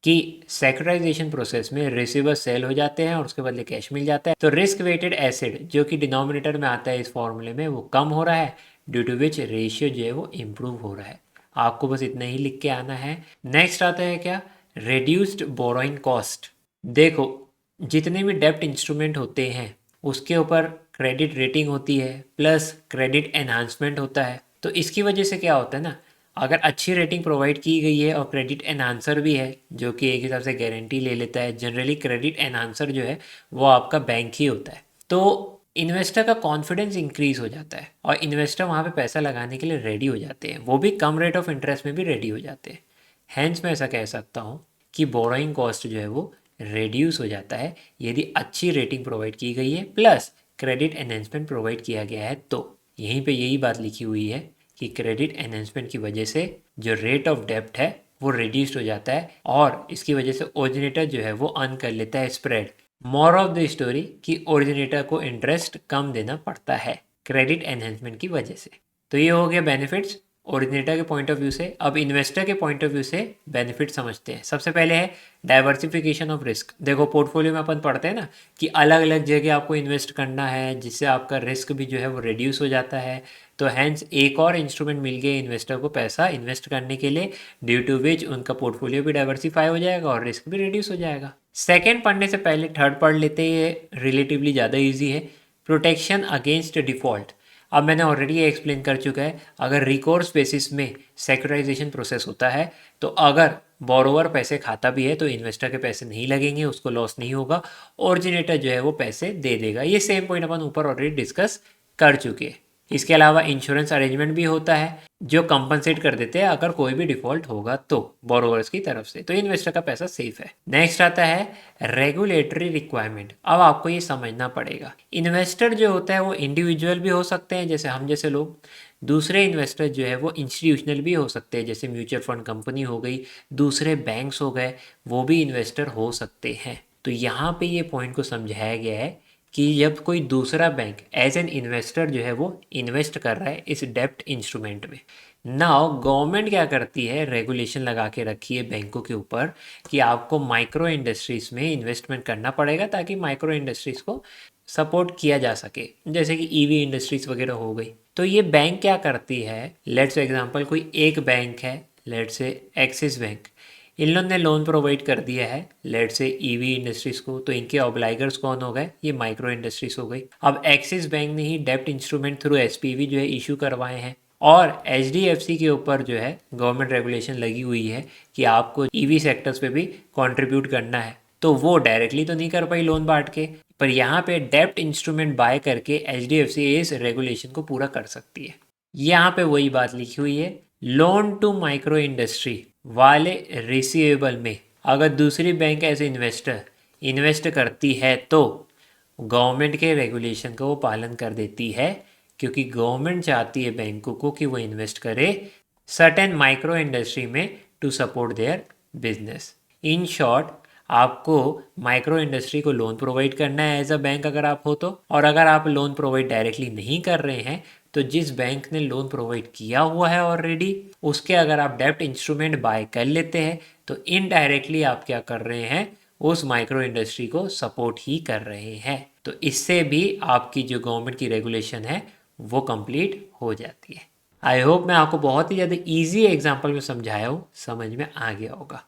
कि सेक्युरिटाइजेशन प्रोसेस में रिसीवर सेल हो जाते हैं और उसके बदले कैश मिल जाता है। तो रिस्क वेटेड एसेट जो कि डिनोमिनेटर में आता है इस फॉर्मूले में वो कम हो रहा है, ड्यू टू विच रेशियो जो है वो इम्प्रूव हो रहा है। आपको बस इतना ही लिख के आना है। नेक्स्ट आता है क्या, रिड्यूस्ड बोरोइंग कॉस्ट। देखो जितने भी डेप्ट इंस्ट्रूमेंट होते हैं उसके ऊपर क्रेडिट रेटिंग होती है प्लस क्रेडिट एनहांसमेंट होता है। तो इसकी वजह से क्या होता है ना, अगर अच्छी रेटिंग प्रोवाइड की गई है और क्रेडिट एनहांसर भी है जो कि एक हिसाब से गारंटी ले लेता है, जनरली क्रेडिट एनहांसर जो है वो आपका बैंक ही होता है, तो इन्वेस्टर का कॉन्फिडेंस इंक्रीज हो जाता है और इन्वेस्टर वहाँ पे पैसा लगाने के लिए रेडी हो जाते हैं, वो भी कम रेट ऑफ इंटरेस्ट में भी रेडी हो जाते हैं। हैंस मैं ऐसा कह सकता हूँ कि बोरोइंग कॉस्ट जो है वो रेड्यूस हो जाता है यदि अच्छी रेटिंग प्रोवाइड की गई है प्लस क्रेडिट एनहांसमेंट प्रोवाइड किया गया है। तो यहीं पे यही बात लिखी हुई है कि क्रेडिट एनहांसमेंट की वजह से जो रेट ऑफ डेप्ट है वो रिड्यूस्ड हो जाता है और इसकी वजह से ओरिजिनेटर जो है वो अर्न कर लेता है spread. More of the story कि ओरिजिनेटर को इंटरेस्ट कम देना पड़ता है क्रेडिट एनहांसमेंट की वजह से। तो ये हो गया बेनिफिट्स ओरिजिनेटर के पॉइंट ऑफ व्यू से। अब इन्वेस्टर के पॉइंट ऑफ व्यू से बेनिफिट समझते हैं। सबसे पहले है डाइवर्सिफिकेशन ऑफ रिस्क। देखो पोर्टफोलियो में अपन पढ़ते हैं ना कि अलग अलग जगह आपको इन्वेस्ट करना है, जिससे आपका रिस्क भी जो है वो रिड्यूस हो जाता है। तो हैंस एक और इंस्ट्रूमेंट मिल गया इन्वेस्टर को पैसा इन्वेस्ट करने के लिए, ड्यू टू विच उनका पोर्टफोलियो भी डाइवर्सिफाई हो जाएगा और रिस्क भी रिड्यूस हो जाएगा। सेकेंड पढ़ने से पहले थर्ड पढ़ लेते हैं, ये रिलेटिवली ज़्यादा ईजी है। Protection against default. अब मैंने ऑलरेडी ये एक्सप्लेन कर चुका है, अगर रिकोर्स बेसिस में सेक्युराइजेशन प्रोसेस होता है तो अगर बोरोवर पैसे खाता भी है तो इन्वेस्टर के पैसे नहीं लगेंगे, उसको लॉस नहीं होगा, ओरिजिनेटर जो है वो पैसे दे देगा। ये सेम पॉइंट अपन ऊपर ऑलरेडी डिस्कस कर चुके हैं। इसके अलावा इंश्योरेंस अरेंजमेंट भी होता है जो कंपनसेट कर देते हैं अगर कोई भी डिफॉल्ट होगा तो बोरोवर्स की तरफ से, तो इन्वेस्टर का पैसा सेफ है। नेक्स्ट आता है रेगुलेटरी रिक्वायरमेंट। अब आपको ये समझना पड़ेगा, इन्वेस्टर जो होता है वो इंडिविजुअल भी हो सकते हैं जैसे हम जैसे लोग, दूसरे इन्वेस्टर जो है वो इंस्टीट्यूशनल भी हो सकते हैं जैसे म्यूचुअल फंड कंपनी हो गई, दूसरे बैंक्स हो गए, वो भी इन्वेस्टर हो सकते हैं। तो यहाँ पे ये पॉइंट को समझाया गया है कि जब कोई दूसरा बैंक एज एन इन्वेस्टर जो है वो इन्वेस्ट कर रहा है इस डेप्ट इंस्ट्रूमेंट में, नाउ गवर्नमेंट क्या करती है, रेगुलेशन लगा के रखी है बैंकों के ऊपर कि आपको माइक्रो इंडस्ट्रीज़ में इन्वेस्टमेंट करना पड़ेगा ताकि माइक्रो इंडस्ट्रीज़ को सपोर्ट किया जा सके, जैसे कि ईवी इंडस्ट्रीज़ वगैरह हो गई। तो ये बैंक क्या करती है, लेट्स एग्जांपल कोई एक बैंक है, लेट्स से एक्सिस बैंक, इन लोगों ने लोन प्रोवाइड कर दिया है लेट से ईवी इंडस्ट्रीज को, तो इनके ऑब्लाइगर्स कौन हो गए, ये माइक्रो इंडस्ट्रीज हो गई। अब एक्सिस बैंक ने ही डेप्ट इंस्ट्रूमेंट थ्रू एसपीवी जो है इशू करवाए हैं और एचडीएफसी के ऊपर जो है गवर्नमेंट रेगुलेशन लगी हुई है कि आपको ईवी सेक्टर्स पे भी कंट्रीब्यूट करना है, तो वो डायरेक्टली तो नहीं कर पाई लोन बांट के, पर यहाँ पे डेप्ट इंस्ट्रूमेंट बाय करके एचडीएफसी इस रेगुलेशन को पूरा कर सकती है। यहाँ पे वही बात लिखी हुई है, लोन टू माइक्रो इंडस्ट्री वाले रिसीवेबल में अगर दूसरी बैंक एज इन्वेस्टर इन्वेस्ट करती है तो गवर्नमेंट के रेगुलेशन का वो पालन कर देती है, क्योंकि गवर्नमेंट चाहती है बैंकों को कि वो इन्वेस्ट करे सर्टेन माइक्रो इंडस्ट्री में to support their business. In short आपको माइक्रो इंडस्ट्री को लोन प्रोवाइड करना है एज अ बैंक अगर आप हो तो, और अगर आप लोन प्रोवाइड डायरेक्टली नहीं कर रहे हैं तो जिस बैंक ने लोन प्रोवाइड किया हुआ है ऑलरेडी उसके अगर आप डेप्ट इंस्ट्रूमेंट बाय कर लेते हैं तो इनडायरेक्टली आप क्या कर रहे हैं, उस माइक्रो इंडस्ट्री को सपोर्ट ही कर रहे हैं। तो इससे भी आपकी जो गवर्नमेंट की रेगुलेशन है वो कंप्लीट हो जाती है। आई होप मैं आपको बहुत ही ज़्यादा ईजी एग्जाम्पल में समझाया हूँ, समझ में आ गया होगा।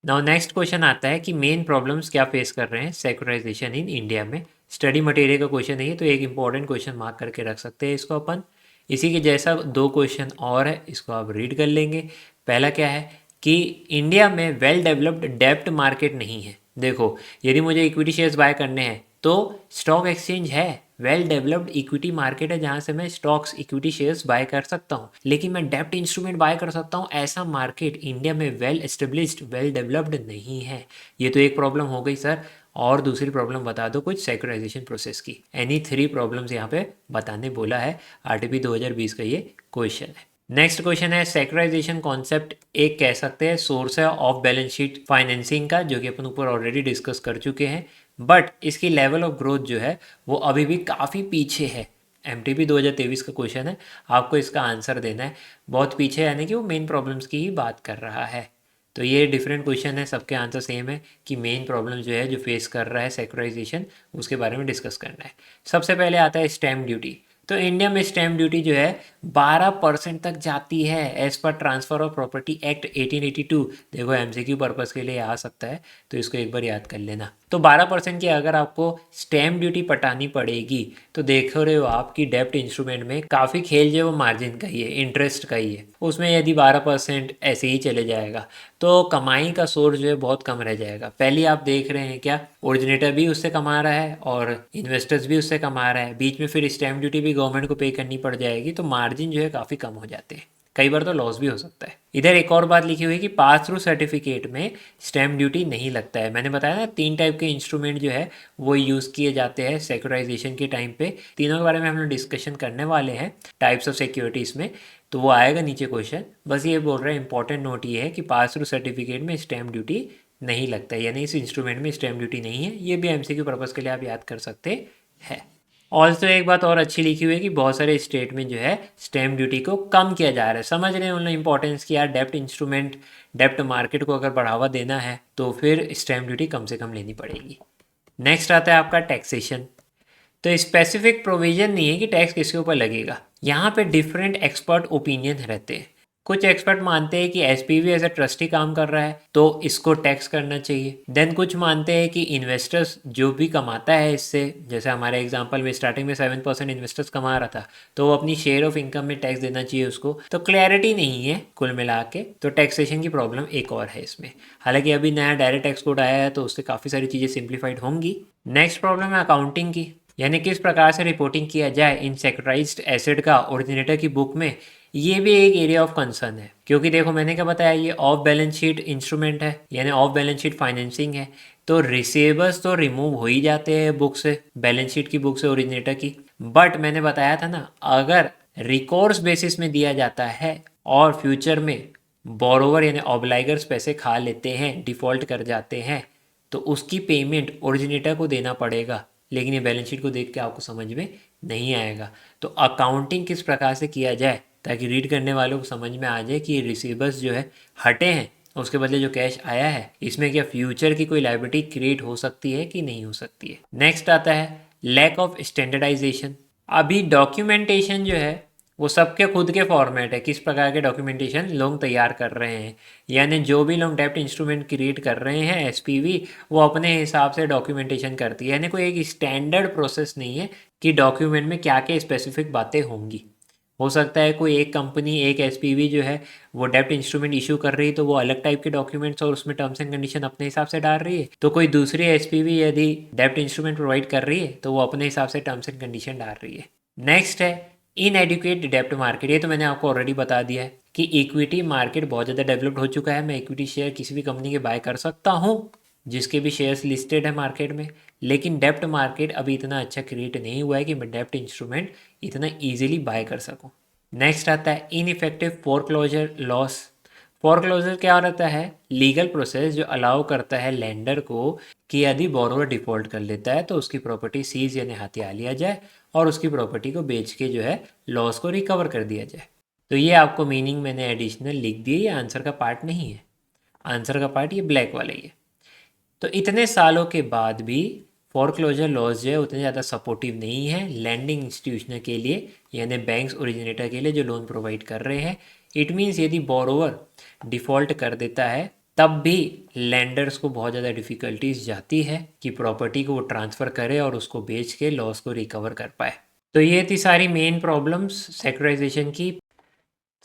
नाउ नेक्स्ट क्वेश्चन आता है कि मेन प्रॉब्लम्स क्या फेस कर रहे हैं सेक्युलराइजेशन इन इंडिया में। स्टडी मटेरियल का क्वेश्चन है तो एक इंपॉर्टेंट क्वेश्चन मार्क करके रख सकते हैं इसको अपन। इसी के जैसा दो क्वेश्चन और है, इसको आप रीड कर लेंगे। पहला क्या है कि इंडिया में वेल डेवलप्ड डेप्ट मार्केट नहीं है। देखो यदि मुझे इक्विटी शेयर्स बाय करने हैं तो स्टॉक एक्सचेंज है, वेल डेवलप्ड इक्विटी मार्केट है जहां से मैं स्टॉक्स इक्विटी शेयर्स बाय कर सकता हूं, लेकिन मैं डेप्ट इंस्ट्रूमेंट बाय कर सकता हूं, ऐसा मार्केट इंडिया में वेल एस्टेब्लिश्ड वेल डेवलप्ड नहीं है। ये तो एक प्रॉब्लम हो गई सर, और दूसरी प्रॉब्लम बता दो कुछ सेक्युलराइजेशन प्रोसेस की। एनी 3 प्रॉब्लम्स यहाँ पे बताने बोला है, आरटीपी 2020 का ये क्वेश्चन है। नेक्स्ट क्वेश्चन है सेक्युलराइजेशन कॉन्सेप्ट एक कह सकते हैं सोर्स है ऑफ बैलेंस शीट फाइनेंसिंग का, जो कि अपन ऊपर ऑलरेडी डिस्कस कर चुके हैं, बट इसकी लेवल ऑफ ग्रोथ जो है वो अभी भी काफ़ी पीछे है। एमटीपी 2023 का क्वेश्चन है, आपको इसका आंसर देना है। बहुत पीछे यानी कि वो मेन प्रॉब्लम्स की ही बात कर रहा है। तो ये डिफरेंट क्वेश्चन है, सबके आंसर सेम है कि मेन प्रॉब्लम जो है जो फेस कर रहा है सेक्युलराइजेशन, उसके बारे में डिस्कस करना है। सबसे पहले आता है स्टैम्प ड्यूटी। तो इंडिया में स्टैम्प ड्यूटी जो है 12% तक जाती है as per transfer of property act 1882। देखो एमसीक्यू पर्पस के लिए आ सकता है तो इसको एक बार याद कर लेना। तो 12% की अगर आपको स्टैम्प ड्यूटी पटानी पड़ेगी तो देखो रहे हो आपकी डेप्ट इंस्ट्रूमेंट में काफ़ी खेल जो है वो मार्जिन का ही है, इंटरेस्ट का ही है। उसमें यदि 12% ऐसे ही चले जाएगा तो कमाई का सोर्स जो है बहुत कम रह जाएगा। पहले आप देख रहे हैं क्या, ओरिजिनेटर भी उससे कमा रहा है और इन्वेस्टर्स भी उससे कमा रहा है, बीच में फिर स्टैम्प ड्यूटी भी गवर्नमेंट को पे करनी पड़ जाएगी, तो मार्जिन जो है काफ़ी कम हो जाते हैं, कई बार तो लॉस भी हो सकता है। इधर एक और बात लिखी हुई है कि पास थ्रू सर्टिफिकेट में स्टैम्प ड्यूटी नहीं लगता है। मैंने बताया ना 3 टाइप के इंस्ट्रूमेंट जो है वो यूज़ किए जाते हैं सेक्युराइजेशन के टाइम पे। तीनों के बारे में हम लोग डिस्कशन करने वाले हैं टाइप्स ऑफ सिक्योरिटीज़ में, तो वो आएगा नीचे क्वेश्चन। बस ये बोल रहा है इंपॉर्टेंट नोट ये है कि पास थ्रू सर्टिफिकेट में स्टैम्प ड्यूटी नहीं लगता है, यानी इस इंस्ट्रूमेंट में स्टैम्प ड्यूटी नहीं है। ये भी एमसीक्यू पर्पज़ के लिए आप याद कर सकते हैं। ऑल्सो एक बात और अच्छी लिखी हुई है कि बहुत सारे स्टेट में जो है स्टैम्प ड्यूटी को कम किया जा रहा है। समझ रहे हैं उन्होंने इंपॉर्टेंस की यार, डेप्ट इंस्ट्रूमेंट, डेप्ट मार्केट को अगर बढ़ावा देना है तो फिर स्टैम्प ड्यूटी कम से कम लेनी पड़ेगी। नेक्स्ट आता है आपका टैक्सेशन। तो स्पेसिफिक प्रोविजन नहीं है कि टैक्स किसके ऊपर लगेगा, यहाँ पे डिफरेंट एक्सपर्ट ओपिनियन रहते हैं। कुछ एक्सपर्ट मानते हैं कि एसपीवी एज अ ट्रस्टी काम कर रहा है तो इसको टैक्स करना चाहिए। देन कुछ मानते हैं कि इन्वेस्टर्स जो भी कमाता है इससे, जैसे हमारे एग्जांपल में स्टार्टिंग में 7% इन्वेस्टर्स कमा रहा था तो वो अपनी शेयर ऑफ इनकम में टैक्स देना चाहिए उसको। तो क्लैरिटी नहीं है कुल मिला के, तो टैक्सेशन की प्रॉब्लम एक और है इसमें। हालांकि अभी नया डायरेक्ट टैक्स कोड आया है तो उससे काफ़ी सारी चीज़ें सिंप्लीफाइड होंगी। नेक्स्ट प्रॉब्लम है अकाउंटिंग की, यानी किस प्रकार से रिपोर्टिंग किया जाए इन सेक्युरिटाइज्ड एसेट का ओरिजिनेटर की बुक में। ये भी एक एरिया ऑफ कंसर्न है, क्योंकि देखो मैंने क्या बताया, ये ऑफ बैलेंस शीट इंस्ट्रूमेंट है, यानी ऑफ बैलेंस शीट फाइनेंसिंग है। तो रिसीवेबल्स तो रिमूव हो ही जाते हैं बुक से, बैलेंस शीट की बुक से ओरिजिनेटर की। बट मैंने बताया था ना, अगर रिकोर्स बेसिस में दिया जाता है और फ्यूचर में बोरोवर यानी ऑब्लाइगर्स पैसे खा लेते हैं, डिफॉल्ट कर जाते हैं, तो उसकी पेमेंट ओरिजिनेटर को देना पड़ेगा। लेकिन ये बैलेंस शीट को देख के आपको समझ में नहीं आएगा। तो अकाउंटिंग किस प्रकार से किया जाए ताकि रीड करने वालों को समझ में आ जाए कि ये रिसीवर्स जो है हटे हैं, उसके बदले जो कैश आया है इसमें क्या फ्यूचर की कोई लायबिलिटी क्रिएट हो सकती है कि नहीं हो सकती है। नेक्स्ट आता है लैक ऑफ स्टैंडर्डाइजेशन। अभी डॉक्यूमेंटेशन जो है वो सबके खुद के फॉर्मेट है, किस प्रकार के डॉक्यूमेंटेशन लोग तैयार कर रहे हैं, यानी जो भी लोग डेप्ट इंस्ट्रूमेंट क्रिएट कर रहे हैं एसपीवी, वो अपने हिसाब से डॉक्यूमेंटेशन करती है। यानी कोई एक स्टैंडर्ड प्रोसेस नहीं है कि डॉक्यूमेंट में क्या क्या स्पेसिफिक बातें होंगी। हो सकता है कोई एक कंपनी, एक एसपीवी जो है वो डेप्ट इंस्ट्रूमेंट इशू कर रही है तो वो अलग टाइप के डॉक्यूमेंट्स और उसमें टर्म्स एंड कंडीशन अपने हिसाब से डाल रही है, तो कोई दूसरी एसपीवी यदि डेप्ट इंस्ट्रूमेंट प्रोवाइड कर रही है तो वो अपने हिसाब से टर्म्स एंड कंडीशन डाल रही है। नेक्स्ट है इनएडुकेट डेप्ट मार्केट। ये तो मैंने आपको ऑलरेडी बता दिया है कि इक्विटी मार्केट बहुत ज़्यादा डेवलप्ड हो चुका है। मैं इक्विटी शेयर किसी भी कंपनी के बाय कर सकता हूँ जिसके भी शेयर्स लिस्टेड है मार्केट में, लेकिन डेप्ट मार्केट अभी इतना अच्छा क्रिएट नहीं हुआ है कि मैं डेप्ट इंस्ट्रूमेंट इतना ईजिली बाय कर सकूँ। नेक्स्ट आता है इनइफेक्टिव फोरक्लोजर लॉस। फोरक्लोजर क्या रहता है, लीगल प्रोसेस जो अलाउ करता है लेंडर को कि यदि बोरोवर डिफॉल्ट कर लेता है तो उसकी प्रॉपर्टी सीज यानी हथिया लिया जाए और उसकी प्रॉपर्टी को बेच के जो है लॉस को रिकवर कर दिया जाए। तो ये आपको मीनिंग मैंने एडिशनल लिख दी है, ये आंसर का पार्ट नहीं है। आंसर का पार्ट ये ब्लैक वाला ही है। तो इतने सालों के बाद भी फोरक्लोजर लॉज जो है उतने ज़्यादा सपोर्टिव नहीं है लैंडिंग इंस्टीट्यूशन के लिए, यानी बैंक्स ओरिजिनेटर के लिए जो लोन प्रोवाइड कर रहे हैं। इट मीन्स यदि बोरोवर डिफ़ॉल्ट कर देता है तब भी लैंडर्स को बहुत ज़्यादा डिफ़िकल्टीज जाती है कि प्रॉपर्टी को वो ट्रांसफ़र करे और उसको बेच के लॉस को रिकवर कर पाए। तो ये थी सारी मेन प्रॉब्लम्स सेक्युरिटाइजेशन की।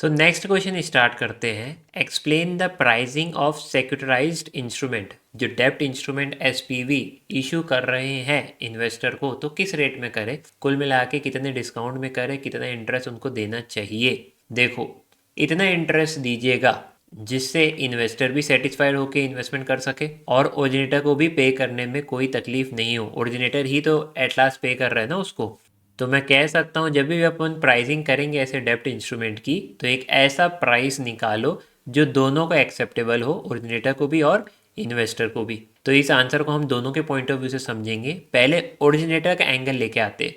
तो नेक्स्ट क्वेश्चन स्टार्ट करते हैं। Explain the pricing of securitised instrument. जो डेप्ट इंस्ट्रूमेंट एसपीवी इशू कर रहे हैं इन्वेस्टर को तो किस रेट में करें, कुल मिला के कितने डिस्काउंट में करें, कितना इंटरेस्ट उनको देना चाहिए। देखो इतना इंटरेस्ट दीजिएगा जिससे इन्वेस्टर भी सेटिस्फाइड होकर इन्वेस्टमेंट कर सके और ओरिजिनेटर को भी पे करने में कोई तकलीफ नहीं हो। ओरिजिनेटर ही तो एट लास्ट पे कर रहा है ना उसको। तो मैं कह सकता हूँ जब भी अपन प्राइसिंग करेंगे ऐसे डेप्ट इंस्ट्रूमेंट की तो एक ऐसा प्राइस निकालो जो दोनों को एक्सेप्टेबल हो, ओरिजिनेटर को भी और इन्वेस्टर को भी। तो इस आंसर को हम दोनों के पॉइंट ऑफ व्यू से समझेंगे। पहले ओरिजिनेटर का एंगल लेके आते।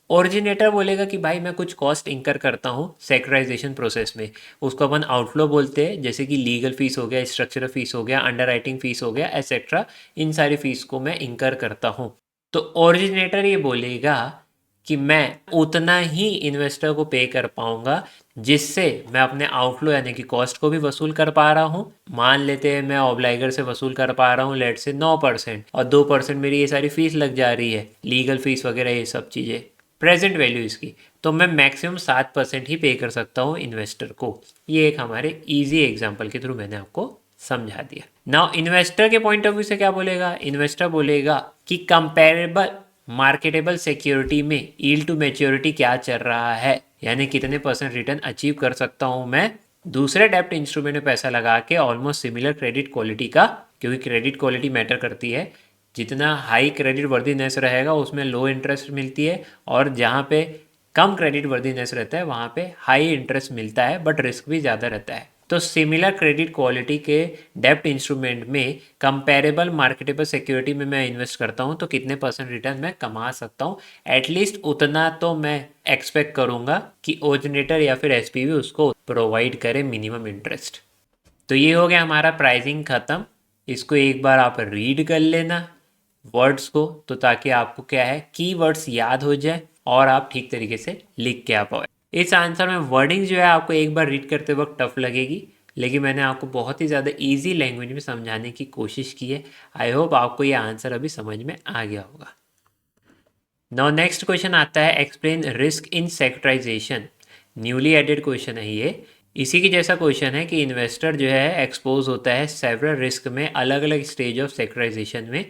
ओरिजिनेटर बोलेगा कि भाई मैं कुछ कॉस्ट इंकर करता हूँ सेक्युरिटाइजेशन प्रोसेस में, उसको अपन आउटफ्लो बोलते हैं, जैसे कि लीगल फीस हो गया, स्ट्रक्चरल फीस हो गया, अंडर राइटिंग फीस हो गया, एसेट्रा। इन सारी फीस को मैं इंकर करता हूँ। तो ओरिजिनेटर ये बोलेगा कि मैं उतना ही इन्वेस्टर को पे कर पाऊंगा जिससे मैं अपने आउटफ्लो यानी कि कॉस्ट को भी वसूल कर पा रहा हूँ। मान लेते हैं मैं ऑब्लाइगर से वसूल कर पा रहा हूँ लेट से 9% और 2% मेरी ये सारी फीस लग जा रही है, लीगल फीस वगैरह ये सब चीज़ें, प्रेजेंट वैल्यू इसकी, तो मैं मैक्सिमम 7% ही पे कर सकता हूँ इन्वेस्टर को। ये एक हमारे ईजी एग्जाम्पल के थ्रू मैंने आपको समझा दिया। नाउ इन्वेस्टर के पॉइंट ऑफ व्यू से क्या बोलेगा, इन्वेस्टर बोलेगा कि कंपेरेबल मार्केटेबल सिक्योरिटी में यील्ड टू मैच्योरिटी क्या चल रहा है, यानी कितने % रिटर्न अचीव कर सकता हूं मैं दूसरे डेप्ट इंस्ट्रूमेंट में पैसा लगा के ऑलमोस्ट सिमिलर क्रेडिट क्वालिटी का, क्योंकि क्रेडिट क्वालिटी मैटर करती है। जितना हाई क्रेडिट वर्दीनेस रहेगा उसमें लो इंटरेस्ट मिलती है और जहाँ पे कम क्रेडिट वर्दीनेस रहता है वहाँ पे हाई इंटरेस्ट मिलता है बट रिस्क भी ज़्यादा रहता है। तो सिमिलर क्रेडिट क्वालिटी के डेब्ट इंस्ट्रूमेंट में कंपेरेबल मार्केटेबल सिक्योरिटी में मैं इन्वेस्ट करता हूँ तो कितने परसेंट रिटर्न मैं कमा सकता हूँ, एटलीस्ट उतना तो मैं एक्सपेक्ट करूँगा कि ओरिजिनेटर या फिर एसपीवी उसको प्रोवाइड करे मिनिमम इंटरेस्ट। तो ये हो गया हमारा प्राइसिंग ख़त्म। इसको एक बार आप रीड कर लेना वर्ड्स को, तो ताकि आपको क्या है की वर्ड्स याद हो जाए और आप ठीक तरीके से लिख के आ पाए। इस आंसर में वर्डिंग जो है आपको एक बार रीड करते वक्त टफ लगेगी, लेकिन मैंने आपको बहुत ही ज़्यादा इजी लैंग्वेज में समझाने की कोशिश की है। आई होप आपको ये आंसर अभी समझ में आ गया होगा। नाउ नेक्स्ट क्वेश्चन आता है explain risk in securitisation. Newly added question है ये। इसी की जैसा क्वेश्चन है कि इन्वेस्टर जो है एक्सपोज होता है सेवरल रिस्क में अलग अलग स्टेज ऑफ सेक्टराइजेशन में।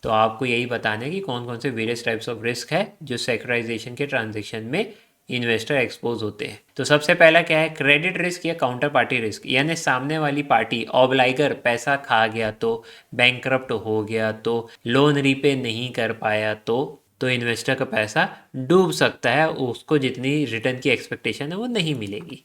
तो आपको यही बताना है कि कौन कौन से वेरियस टाइप्स ऑफ रिस्क है जो सेक्टराइजेशन के ट्रांजेक्शन में इन्वेस्टर एक्सपोज होते हैं। तो सबसे पहला क्या है, क्रेडिट रिस्क या काउंटर पार्टी रिस्क, यानी सामने वाली पार्टी ऑब्लाइगर पैसा खा गया तो, बैंकरप्ट हो गया तो, लोन रीपे नहीं कर पाया तो इन्वेस्टर का पैसा डूब सकता है, उसको जितनी रिटर्न की एक्सपेक्टेशन है वो नहीं मिलेगी।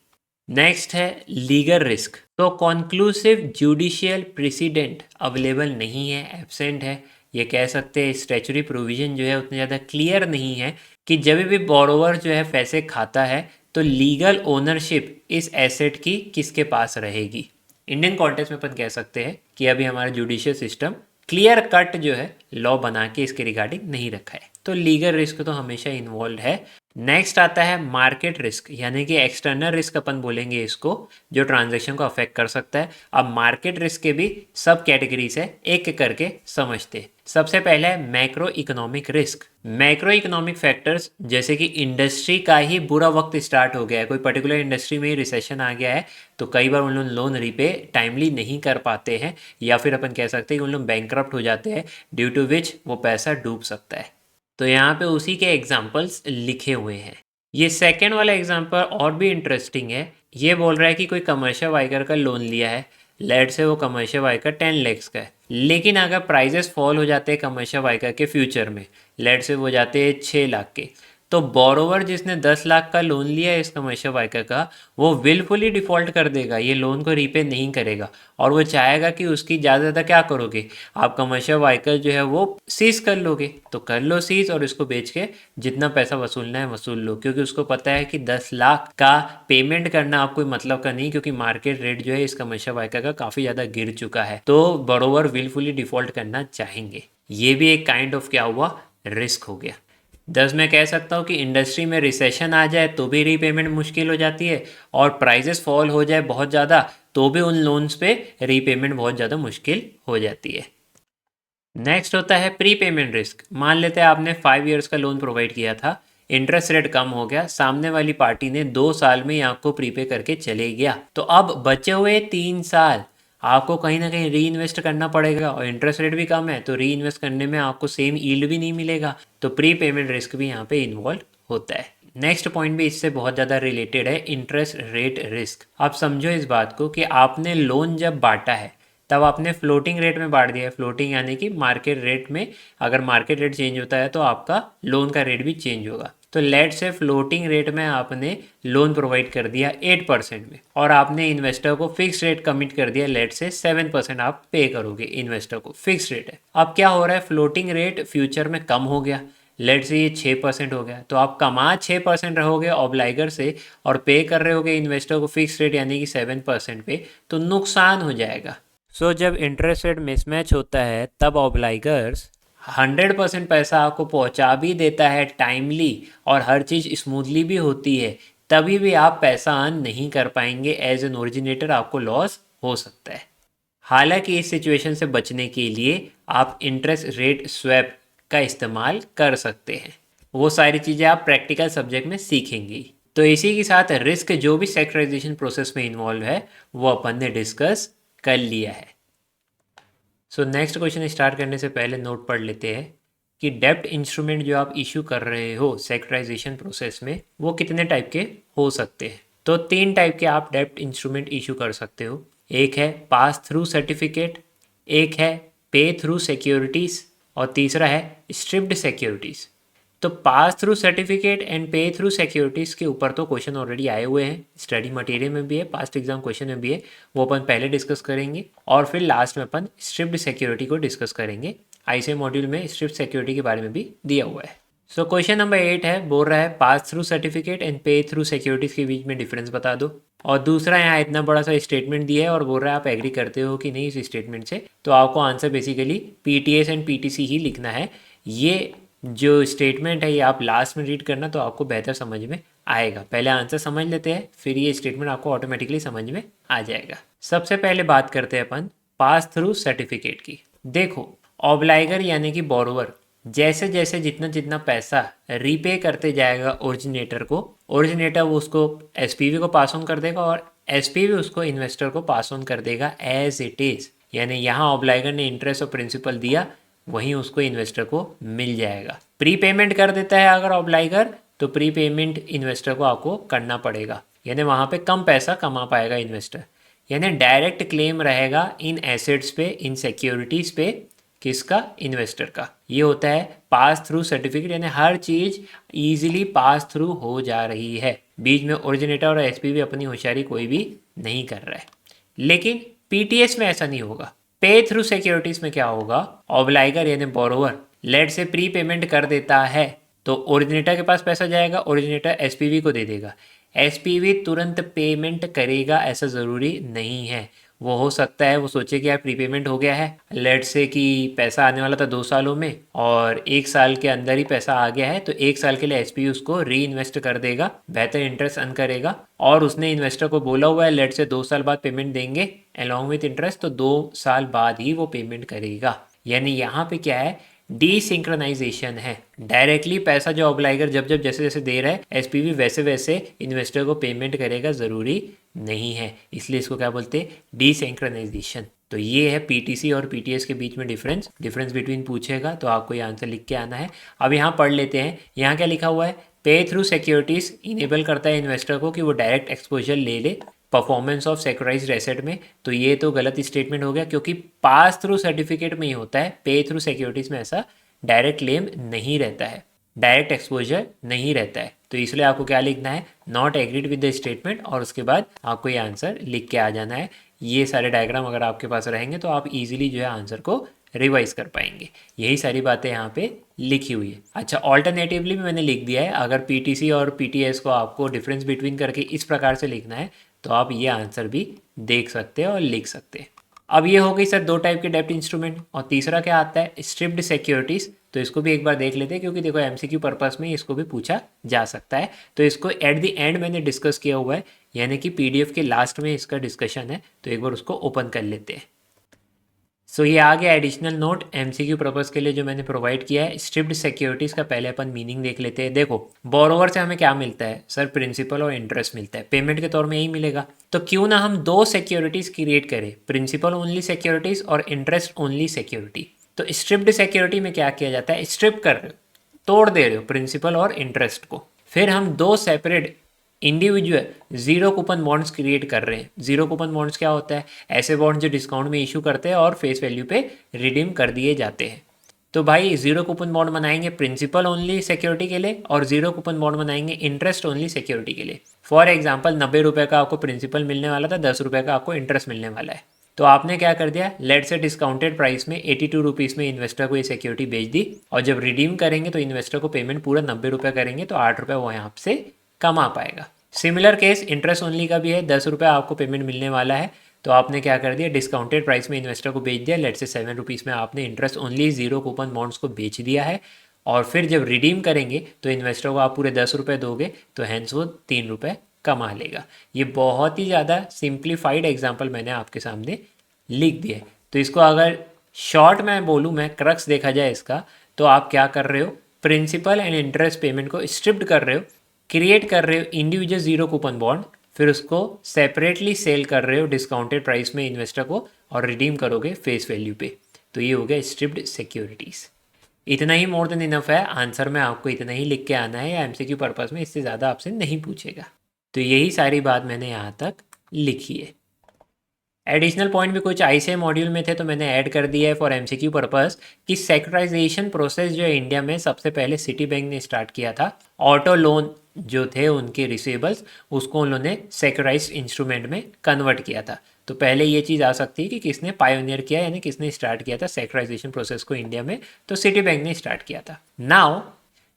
नेक्स्ट है लीगल रिस्क। तो कॉन्क्लूसिव जुडिशियल प्रेसिडेंट अवेलेबल नहीं है, एब्सेंट है। ये कह सकते हैं स्टैचुरी प्रोविजन जो है उतनी ज़्यादा क्लियर नहीं है कि जब भी बोरोवर जो है पैसे खाता है तो लीगल ओनरशिप इस एसेट की किसके पास रहेगी। इंडियन कॉन्टेक्स्ट में अपन कह सकते हैं कि अभी हमारा जुडिशियल सिस्टम क्लियर कट जो है लॉ बना के इसके रिगार्डिंग नहीं रखा है, तो लीगल रिस्क तो हमेशा इन्वॉल्व है। नेक्स्ट आता है मार्केट रिस्क, यानी कि एक्सटर्नल रिस्क अपन बोलेंगे इसको, जो ट्रांजैक्शन को अफेक्ट कर सकता है। अब मार्केट रिस्क के भी सब कैटेगरीज है, एक एक करके समझते हैं। सबसे पहले है macro economic risk. Macro economic factors जैसे कि इंडस्ट्री का ही बुरा वक्त स्टार्ट हो गया है, कोई पर्टिकुलर इंडस्ट्री में ही रिसेशन आ गया है तो कई बार उन लोग लोन रीपे टाइमली नहीं कर पाते हैं, या फिर अपन कह सकते हैं कि उन लोग बैंकरप्ट हो जाते हैं, ड्यू टू विच वो पैसा डूब सकता है। तो यहाँ पे उसी के एग्जाम्पल्स लिखे हुए हैं। ये सेकेंड वाला एग्जाम्पल और भी इंटरेस्टिंग है। ये बोल रहा है कि कोई कमर्शियल वाइकर का लोन लिया है, लेट से वो कमर्शियल वाइकर 10 lakhs का है, लेकिन अगर प्राइजेस फॉल हो जाते हैं कमर्शियल वाइकर के फ्यूचर में, लेट से वो जाते हैं 6 लाख के, तो बोरोवर जिसने 10 लाख का लोन लिया है इस कमर्शियल वाइकर का, वो विलफुली डिफ़ॉल्ट कर देगा, ये लोन को रीपे नहीं करेगा और वो चाहेगा कि उसकी ज़्यादा क्या करोगे, आप कमर्शियल वाइकर जो है वो सीज कर लोगे, तो कर लो सीज और इसको बेच के जितना पैसा वसूलना है वसूल लो, क्योंकि उसको पता है कि 10 लाख का पेमेंट करना आपको मतलब का नहीं, क्योंकि मार्केट रेट जो है इस कमर्शियल वाइकर का काफ़ी ज़्यादा गिर चुका है, तो बोरोवर विलफुली डिफ़ॉल्ट करना चाहेंगे। ये भी एक काइंड ऑफ क्या हुआ, रिस्क हो गया। 10 मैं कह सकता हूँ कि इंडस्ट्री में रिसेशन आ जाए तो भी रीपेमेंट मुश्किल हो जाती है, और प्राइजेस फॉल हो जाए बहुत ज़्यादा तो भी उन लोन्स पे रीपेमेंट बहुत ज़्यादा मुश्किल हो जाती है। नेक्स्ट होता है प्री पेमेंट रिस्क। मान लेते हैं आपने 5 years का लोन प्रोवाइड किया था, इंटरेस्ट रेट कम हो गया, सामने वाली पार्टी ने 2 साल में ही आपको प्रीपे करके चले गया, तो अब बचे हुए 3 साल आपको कहीं ना कहीं री इन्वेस्ट करना पड़ेगा, और इंटरेस्ट रेट भी कम है तो री इन्वेस्ट करने में आपको सेम यील्ड भी नहीं मिलेगा, तो प्री पेमेंट रिस्क भी यहाँ पे इन्वॉल्व होता है। नेक्स्ट पॉइंट भी इससे बहुत ज़्यादा रिलेटेड है, इंटरेस्ट रेट रिस्क। आप समझो इस बात को कि आपने लोन जब बांटा है तब आपने फ्लोटिंग रेट में बांट दिया है, फ्लोटिंग यानी कि मार्केट रेट में, अगर मार्केट रेट चेंज होता है तो आपका लोन का रेट भी चेंज होगा। तो लेट से फ्लोटिंग रेट में आपने लोन प्रोवाइड कर दिया 8% में, और आपने इन्वेस्टर को फिक्स रेट कमिट कर दिया, लेट से 7% आप पे करोगे इन्वेस्टर को, फिक्स रेट है। अब क्या हो रहा है, फ्लोटिंग रेट फ्यूचर में कम हो गया, लेट से ये 6% हो गया, तो आप कमा 6% रहोगे ऑब्लाइगर से और पे कर रहे होगे इन्वेस्टर को फिक्स रेट यानी कि 7% पे, तो नुकसान हो जाएगा। सो जब इंटरेस्ट रेट मिसमैच होता है तब ऑब्लाइगर्स 100% पैसा आपको पहुंचा भी देता है टाइमली और हर चीज़ स्मूथली भी होती है, तभी भी आप पैसा अर्न नहीं कर पाएंगे, एज एन ओरिजिनेटर आपको लॉस हो सकता है। हालांकि इस सिचुएशन से बचने के लिए आप इंटरेस्ट रेट स्वैप का इस्तेमाल कर सकते हैं, वो सारी चीज़ें आप प्रैक्टिकल सब्जेक्ट में सीखेंगे। तो इसी के साथ रिस्क जो भी सेक्टराइजेशन प्रोसेस में इन्वॉल्व है वो अपन ने डिस्कस कर लिया है। सो नेक्स्ट क्वेश्चन स्टार्ट करने से पहले नोट पढ़ लेते हैं कि डेब्ट इंस्ट्रूमेंट जो आप इशू कर रहे हो सेक्टराइजेशन प्रोसेस में वो कितने टाइप के हो सकते हैं। तो 3 टाइप के आप डेब्ट इंस्ट्रूमेंट इशू कर सकते हो। एक है पास थ्रू सर्टिफिकेट, एक है पे थ्रू सिक्योरिटीज़, और तीसरा है स्ट्रिप्ड सिक्योरिटीज़। तो पास थ्रू सर्टिफिकेट एंड पे थ्रू सिक्योरिटीज़ के ऊपर तो क्वेश्चन ऑलरेडी आए हुए हैं, स्टडी मटेरियल में भी है, पास्ट एग्जाम क्वेश्चन में भी है, वो अपन पहले डिस्कस करेंगे और फिर लास्ट में अपन स्ट्रिप्ड सिक्योरिटी को डिस्कस करेंगे। आईसीए मॉड्यूल में स्ट्रिप्ड सिक्योरिटी के बारे में भी दिया हुआ है। सो क्वेश्चन नंबर 8 है, बोल रहा है पास थ्रू सर्टिफिकेट एंड पे थ्रू सिक्योरिटीज़ के बीच में डिफरेंस बता दो। और दूसरा यहाँ इतना बड़ा सा स्टेटमेंट दिया है और बोल रहा है आप एग्री करते हो कि नहीं इस स्टेटमेंट से, तो आपको answer basically PTS and PTC ही लिखना है। ये जो स्टेटमेंट है ये आप लास्ट में रीड करना तो आपको बेहतर समझ में आएगा। पहले आंसर समझ लेते हैं, फिर ये स्टेटमेंट आपको ऑटोमेटिकली समझ में आ जाएगा। सबसे पहले बात करते हैं अपन पास थ्रू सर्टिफिकेट की। देखो, ऑब्लाइगर यानी कि बोरोवर जैसे जैसे जितना जितना पैसा रीपे करते जाएगा ओरिजिनेटर को, ओरिजिनेटर वो उसको एसपीवी को पास ऑन कर देगा और एसपीवी उसको इन्वेस्टर को पास ऑन कर देगा एज इट इज़। यानी यहाँ ऑब्लाइगर ने इंटरेस्ट और प्रिंसिपल दिया, वहीं उसको इन्वेस्टर को मिल जाएगा। प्री पेमेंट कर देता है अगर ऑब्लाइगर, तो प्री पेमेंट इन्वेस्टर को आपको करना पड़ेगा, यानी वहाँ पे कम पैसा कमा पाएगा इन्वेस्टर। यानी डायरेक्ट क्लेम रहेगा इन एसेट्स पे, इन सिक्योरिटीज़ पे, किसका? इन्वेस्टर का। ये होता है पास थ्रू सर्टिफिकेट, यानी हर चीज़ ईजिली पास थ्रू हो जा रही है, बीच में ओरिजिनेटर और एसपीवी अपनी होशियारी कोई भी नहीं कर रहा है। लेकिन पीटीएस में ऐसा नहीं होगा। पे थ्रू सिक्योरिटीज में क्या होगा, ऑब्लाइगर यानी बोरोवर लेट से प्री पेमेंट कर देता है तो ओरिजिनेटर के पास पैसा जाएगा, ओरिजिनेटर एसपीवी को दे देगा, एसपीवी तुरंत पेमेंट करेगा ऐसा ज़रूरी नहीं है। वो हो सकता है वो सोचे कि यार प्रीपेमेंट हो गया है, लेट से कि पैसा आने वाला था 2 सालों में और 1 साल के अंदर ही पैसा आ गया है, तो 1 साल के लिए एसपी उसको री इन्वेस्ट कर देगा, बेहतर इंटरेस्ट अर्न करेगा। और उसने इन्वेस्टर को बोला हुआ है लेट से 2 साल बाद पेमेंट देंगे अलॉन्ग विथ इंटरेस्ट, तो 2 साल बाद ही वो पेमेंट करेगा। यानी यहाँ पे क्या है, डीसिंक्रोनाइजेशन है। डायरेक्टली पैसा जो ऑब्लाइगर जब जब जैसे जैसे दे रहा है एसपीवी वैसे वैसे इन्वेस्टर को पेमेंट करेगा ज़रूरी नहीं है, इसलिए इसको क्या बोलते हैं, डीसिंक्रोनाइजेशन। तो ये है पीटीसी और पीटीएस के बीच में डिफरेंस बिटवीन पूछेगा तो आपको ये आंसर लिख के आना है। अब यहाँ पढ़ लेते हैं, यहाँ क्या लिखा हुआ है, पे थ्रू सिक्योरिटीज इनेबल करता है इन्वेस्टर को कि वो डायरेक्ट एक्सपोजर ले ले परफॉर्मेंस ऑफ सिक्योराइज्ड एसेट में। तो ये तो गलत स्टेटमेंट हो गया, क्योंकि पास थ्रू सर्टिफिकेट में ही होता है, पे थ्रू सिक्योरिटीज में ऐसा डायरेक्ट क्लेम नहीं रहता है, डायरेक्ट एक्सपोजर नहीं रहता है। तो इसलिए आपको क्या लिखना है, not agreed with the statement, और उसके बाद आपको ये आंसर लिख के आ जाना है। ये सारे डायग्राम अगर आपके पास रहेंगे तो आप इजीली जो है आंसर को रिवाइज कर पाएंगे। यही सारी बातें यहाँ पे लिखी हुई है। अच्छा, ऑल्टरनेटिवली भी मैंने लिख दिया है, अगर पीटीसी और पीटीएस को आपको डिफरेंस बिटवीन करके इस प्रकार से लिखना है तो आप ये आंसर भी देख सकते हैं और लिख सकते हैं। अब ये हो गई सर 2 टाइप के डेब्ट इंस्ट्रूमेंट, और तीसरा क्या आता है, स्ट्रिप्ड सिक्योरिटीज। तो इसको भी एक बार देख लेते हैं, क्योंकि देखो एमसीक्यू पर्पस में इसको भी पूछा जा सकता है। तो इसको एट द एंड मैंने डिस्कस किया हुआ है, यानी कि पीडीएफ के लास्ट में इसका डिस्कशन है, तो एक बार उसको ओपन कर लेते हैं। सो ये आ गया एडिशनल नोट एमसीक्यू पर्पस के लिए जो मैंने प्रोवाइड किया है। स्ट्रिप्ड सिक्योरिटीज का पहले अपन मीनिंग देख लेते हैं। देखो, बोरोवर से हमें क्या मिलता है सर, प्रिंसिपल और इंटरेस्ट मिलता है, पेमेंट के तौर में यही मिलेगा। तो क्यों ना हम 2 सिक्योरिटीज क्रिएट करें, प्रिंसिपल ओनली सिक्योरिटीज और इंटरेस्ट ओनली सिक्योरिटी। तो स्ट्रिप्ड सिक्योरिटी में क्या किया जाता है, स्ट्रिप कर रहे हो, तोड़ दे रहे हो प्रिंसिपल और इंटरेस्ट को, फिर हम 2 separate individual zero coupon bonds create कर रहे हैं। जीरो कूपन बॉन्ड्स क्या होता है, ऐसे बॉन्ड जो डिस्काउंट में इशू करते हैं और फेस वैल्यू पे रिडीम कर दिए जाते हैं। तो भाई जीरो कूपन बॉन्ड बनाएंगे प्रिंसिपल ओनली सिक्योरिटी के लिए और जीरो कूपन बॉन्ड बनाएंगे इंटरेस्ट ओनली सिक्योरिटी के लिए। फॉर एग्जाम्पल 90 रुपये का आपको प्रिंसिपल मिलने वाला था, 10 रुपये का आपको इंटरेस्ट मिलने वाला है। तो आपने क्या कर दिया, लेट से डिस्काउंटेड प्राइस में 82 रुपीज़ में इन्वेस्टर को ये सिक्योरिटी बेच दी, और जब रिडीम करेंगे तो इन्वेस्टर को पेमेंट पूरा 90 रुपये करेंगे, तो 8 रुपये वो यहाँ से कमा पाएगा। सिमिलर केस इंटरेस्ट ओनली का भी है, 10 रुपये आपको पेमेंट मिलने वाला है, तो आपने क्या कर दिया, डिस्काउंटेड प्राइस में इन्वेस्टर को बेच दिया, लेट से 7 रुपीज़ में आपने interest only zero coupon bonds को बेच दिया है, और फिर जब रिडीम करेंगे तो इन्वेस्टर को आप पूरे 10 रुपये दोगे, तो हैंस वो 3 रुपये कमा लेगा। ये बहुत ही ज़्यादा सिंप्लीफाइड एग्जाम्पल मैंने आपके सामने लिख दिया है। तो इसको अगर शॉर्ट में बोलूँ, मैं क्रक्स देखा जाए इसका, तो आप क्या कर रहे हो, प्रिंसिपल एंड इंटरेस्ट पेमेंट को स्ट्रिप्ड कर रहे हो, क्रिएट कर रहे हो इंडिविजुअल जीरो कूपन बॉन्ड, फिर उसको सेपरेटली सेल कर रहे हो डिस्काउंटेड प्राइस में इन्वेस्टर को, और रिडीम करोगे फेस वैल्यू पे। तो ये हो गया स्ट्रिप्ड सिक्योरिटीज़। इतना ही मोर देन इनफ है, आंसर में आपको इतना ही लिख के आना है, या एमसीक्यू पर्पस में इससे ज़्यादा आपसे नहीं पूछेगा। तो यही सारी बात मैंने यहाँ तक लिखी है। एडिशनल पॉइंट भी कुछ ICAI मॉड्यूल में थे तो मैंने ऐड कर दिया है फॉर MCQ पर्पस कि सेक्युराइजेशन प्रोसेस जो है इंडिया में सबसे पहले सिटी बैंक ने स्टार्ट किया था। ऑटो लोन जो थे उनके रिसीवेबल्स उसको उन्होंने सेक्युराइज्ड इंस्ट्रूमेंट में कन्वर्ट किया था। तो पहले ये चीज़ आ सकती है कि किसने पायोनियर किया यानी किसने स्टार्ट किया था सेक्युराइजेशन प्रोसेस को इंडिया में, तो सिटी बैंक ने स्टार्ट किया था। नाउ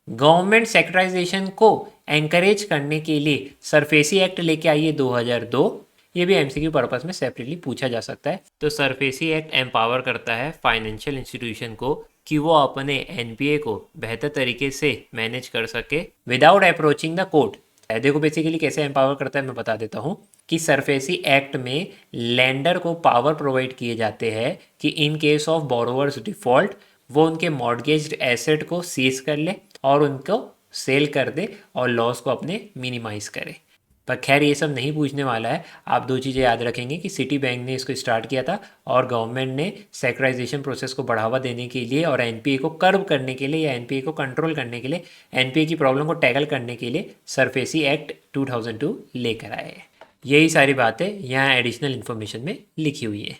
गवर्नमेंट सेक्युराइजेशन को एंकरेज करने के लिए सरफेसी एक्ट लेके आई है 2002। ये भी MCQ पर्पस में सेपरेटली पूछा जा सकता है। तो सरफेसी एक्ट एम्पावर करता है फाइनेंशियल इंस्टीट्यूशन को कि वो अपने NPA को बेहतर तरीके से मैनेज कर सके विदाउट अप्रोचिंग द कोर्ट। देखो बेसिकली कैसे एम्पावर करता है मैं बता देता हूँ कि सरफेसी एक्ट में लैंडर को पावर प्रोवाइड किए जाते हैं कि in case of borrowers default वो उनके मॉर्गेज्ड एसेट को सीज कर ले और उनको सेल कर दे और लॉस को अपने मिनिमाइज करे। पर खैर ये सब नहीं पूछने वाला है। आप दो चीज़ें याद रखेंगे कि सिटी बैंक ने इसको स्टार्ट किया था और गवर्नमेंट ने सेक्युराइजेशन प्रोसेस को बढ़ावा देने के लिए और NPA को कर्व करने के लिए या NPA को कंट्रोल करने के लिए, NPA की प्रॉब्लम को टैकल करने के लिए सरफेसी एक्ट 2002 लेकर आए। यही सारी बातें यहाँ एडिशनल इन्फॉर्मेशन में लिखी हुई है।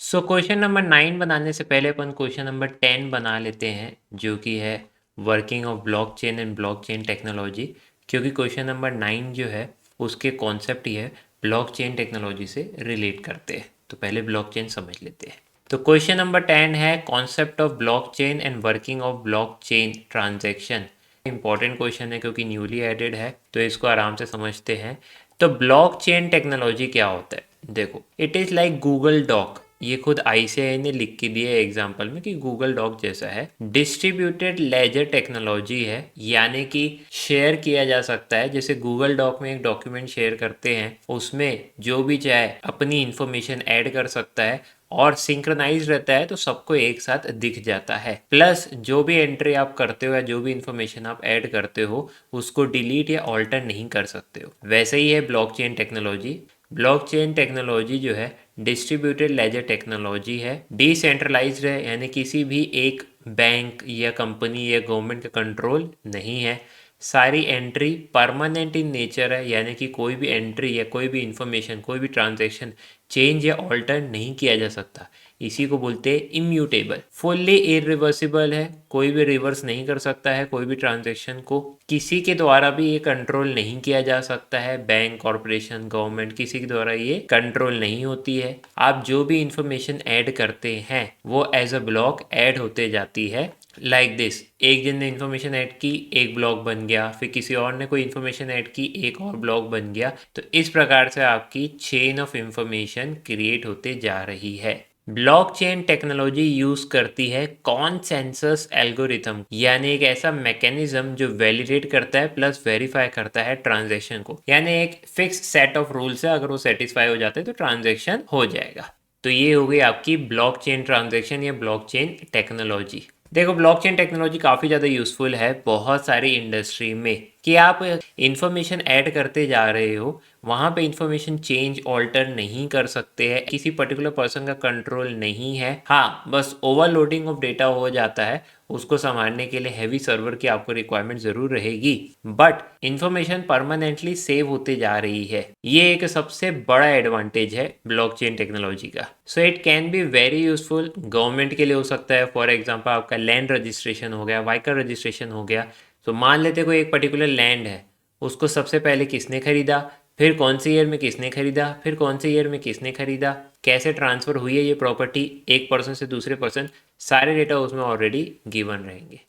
सो क्वेश्चन नंबर 9 बनाने से पहले अपन क्वेश्चन नंबर 10 बना लेते हैं जो कि है working of blockchain and blockchain technology, क्योंकि क्वेश्चन नंबर 9 जो है उसके कॉन्सेप्ट ही है ब्लॉकचेन टेक्नोलॉजी से रिलेट करते हैं। तो पहले ब्लॉकचेन समझ लेते हैं। तो क्वेश्चन नंबर 10 है concept of blockchain and working of blockchain transaction. Important question है क्योंकि न्यूली एडेड है, तो इसको आराम से समझते हैं। तो ब्लॉकचेन टेक्नोलॉजी क्या होता है? देखो, it is like Google doc. ये खुद ICAI ने लिख के दिया है एग्जाम्पल में कि गूगल डॉक जैसा है। डिस्ट्रीब्यूटेड लेजर टेक्नोलॉजी है, यानी कि शेयर किया जा सकता है। जैसे गूगल डॉक में एक डॉक्यूमेंट शेयर करते हैं, उसमें जो भी चाहे अपनी इंफॉर्मेशन ऐड कर सकता है और सिंक्रोनाइज रहता है तो सबको एक साथ दिख जाता है। प्लस जो भी एंट्री आप करते हो या जो भी इंफॉर्मेशन आप ऐड करते हो उसको डिलीट या ऑल्टर नहीं कर सकते हो। वैसे ही है ब्लॉकचेन टेक्नोलॉजी। ब्लॉकचेन टेक्नोलॉजी जो है डिस्ट्रीब्यूटेड लेजर टेक्नोलॉजी है, डिसेंट्रलाइज्ड है, यानी किसी भी एक बैंक या कंपनी या गवर्नमेंट का कंट्रोल नहीं है। सारी एंट्री परमानेंट इन नेचर है, यानी कि कोई भी एंट्री या कोई भी इंफॉर्मेशन, कोई भी ट्रांजैक्शन चेंज या ऑल्टर नहीं किया जा सकता। इसी को बोलते हैं इम्यूटेबल। फुल्ली इरिवर्सिबल है, कोई भी रिवर्स नहीं कर सकता है कोई भी ट्रांजैक्शन को। किसी के द्वारा भी ये कंट्रोल नहीं किया जा सकता है, बैंक, कॉरपोरेशन, गवर्नमेंट, किसी के द्वारा ये कंट्रोल नहीं होती है। आप जो भी इंफॉर्मेशन ऐड करते हैं वो एज अ ब्लॉक ऐड होते जाती है। लाइक दिस, एक जन ने इन्फॉर्मेशन ऐड की, एक ब्लॉक बन गया, फिर किसी और ने कोई इन्फॉर्मेशन ऐड की, एक और ब्लॉक बन गया। तो इस प्रकार से आपकी चेन ऑफ इंफॉर्मेशन क्रिएट होते जा रही है। ब्लॉकचेन टेक्नोलॉजी यूज करती है कॉन्सेंसस एल्गोरिथम, यानी एक ऐसा मैकेनिज्म जो वैलिडेट करता है प्लस वेरीफाई करता है ट्रांजैक्शन को। यानी एक फिक्स सेट ऑफ रूल्स है, अगर वो सेटिस्फाई हो जाते हैं तो ट्रांजैक्शन हो जाएगा। तो ये हो गई आपकी ब्लॉकचेन ट्रांजैक्शन या ब्लॉकचेन टेक्नोलॉजी। देखो, ब्लॉकचेन टेक्नोलॉजी काफ़ी ज़्यादा यूज़फुल है बहुत सारी इंडस्ट्री में कि आप इंफॉर्मेशन ऐड करते जा रहे हो, वहाँ पे इंफॉर्मेशन चेंज ऑल्टर नहीं कर सकते हैं, किसी पर्टिकुलर पर्सन का कंट्रोल नहीं है। हाँ, बस ओवरलोडिंग ऑफ डेटा हो जाता है, उसको संभालने के लिए हैवी सर्वर की आपको रिक्वायरमेंट ज़रूर रहेगी, बट इंफॉर्मेशन परमानेंटली सेव होते जा रही है। ये एक सबसे बड़ा एडवांटेज है ब्लॉकचेन टेक्नोलॉजी का। So it can be very useful. Government के लिए हो सकता है, फॉर एग्जाम्पल आपका लैंड रजिस्ट्रेशन हो गया, व्हीकल रजिस्ट्रेशन हो गया। तो मान लेते कोई एक पर्टिकुलर लैंड है, उसको सबसे पहले किसने खरीदा, फिर कौन से ईयर में किसने खरीदा, फिर कौन से ईयर में किसने खरीदा, कैसे ट्रांसफ़र हुई है ये प्रॉपर्टी एक पर्सन से दूसरे पर्सन, सारे डेटा उसमें ऑलरेडी गिवन रहेंगे।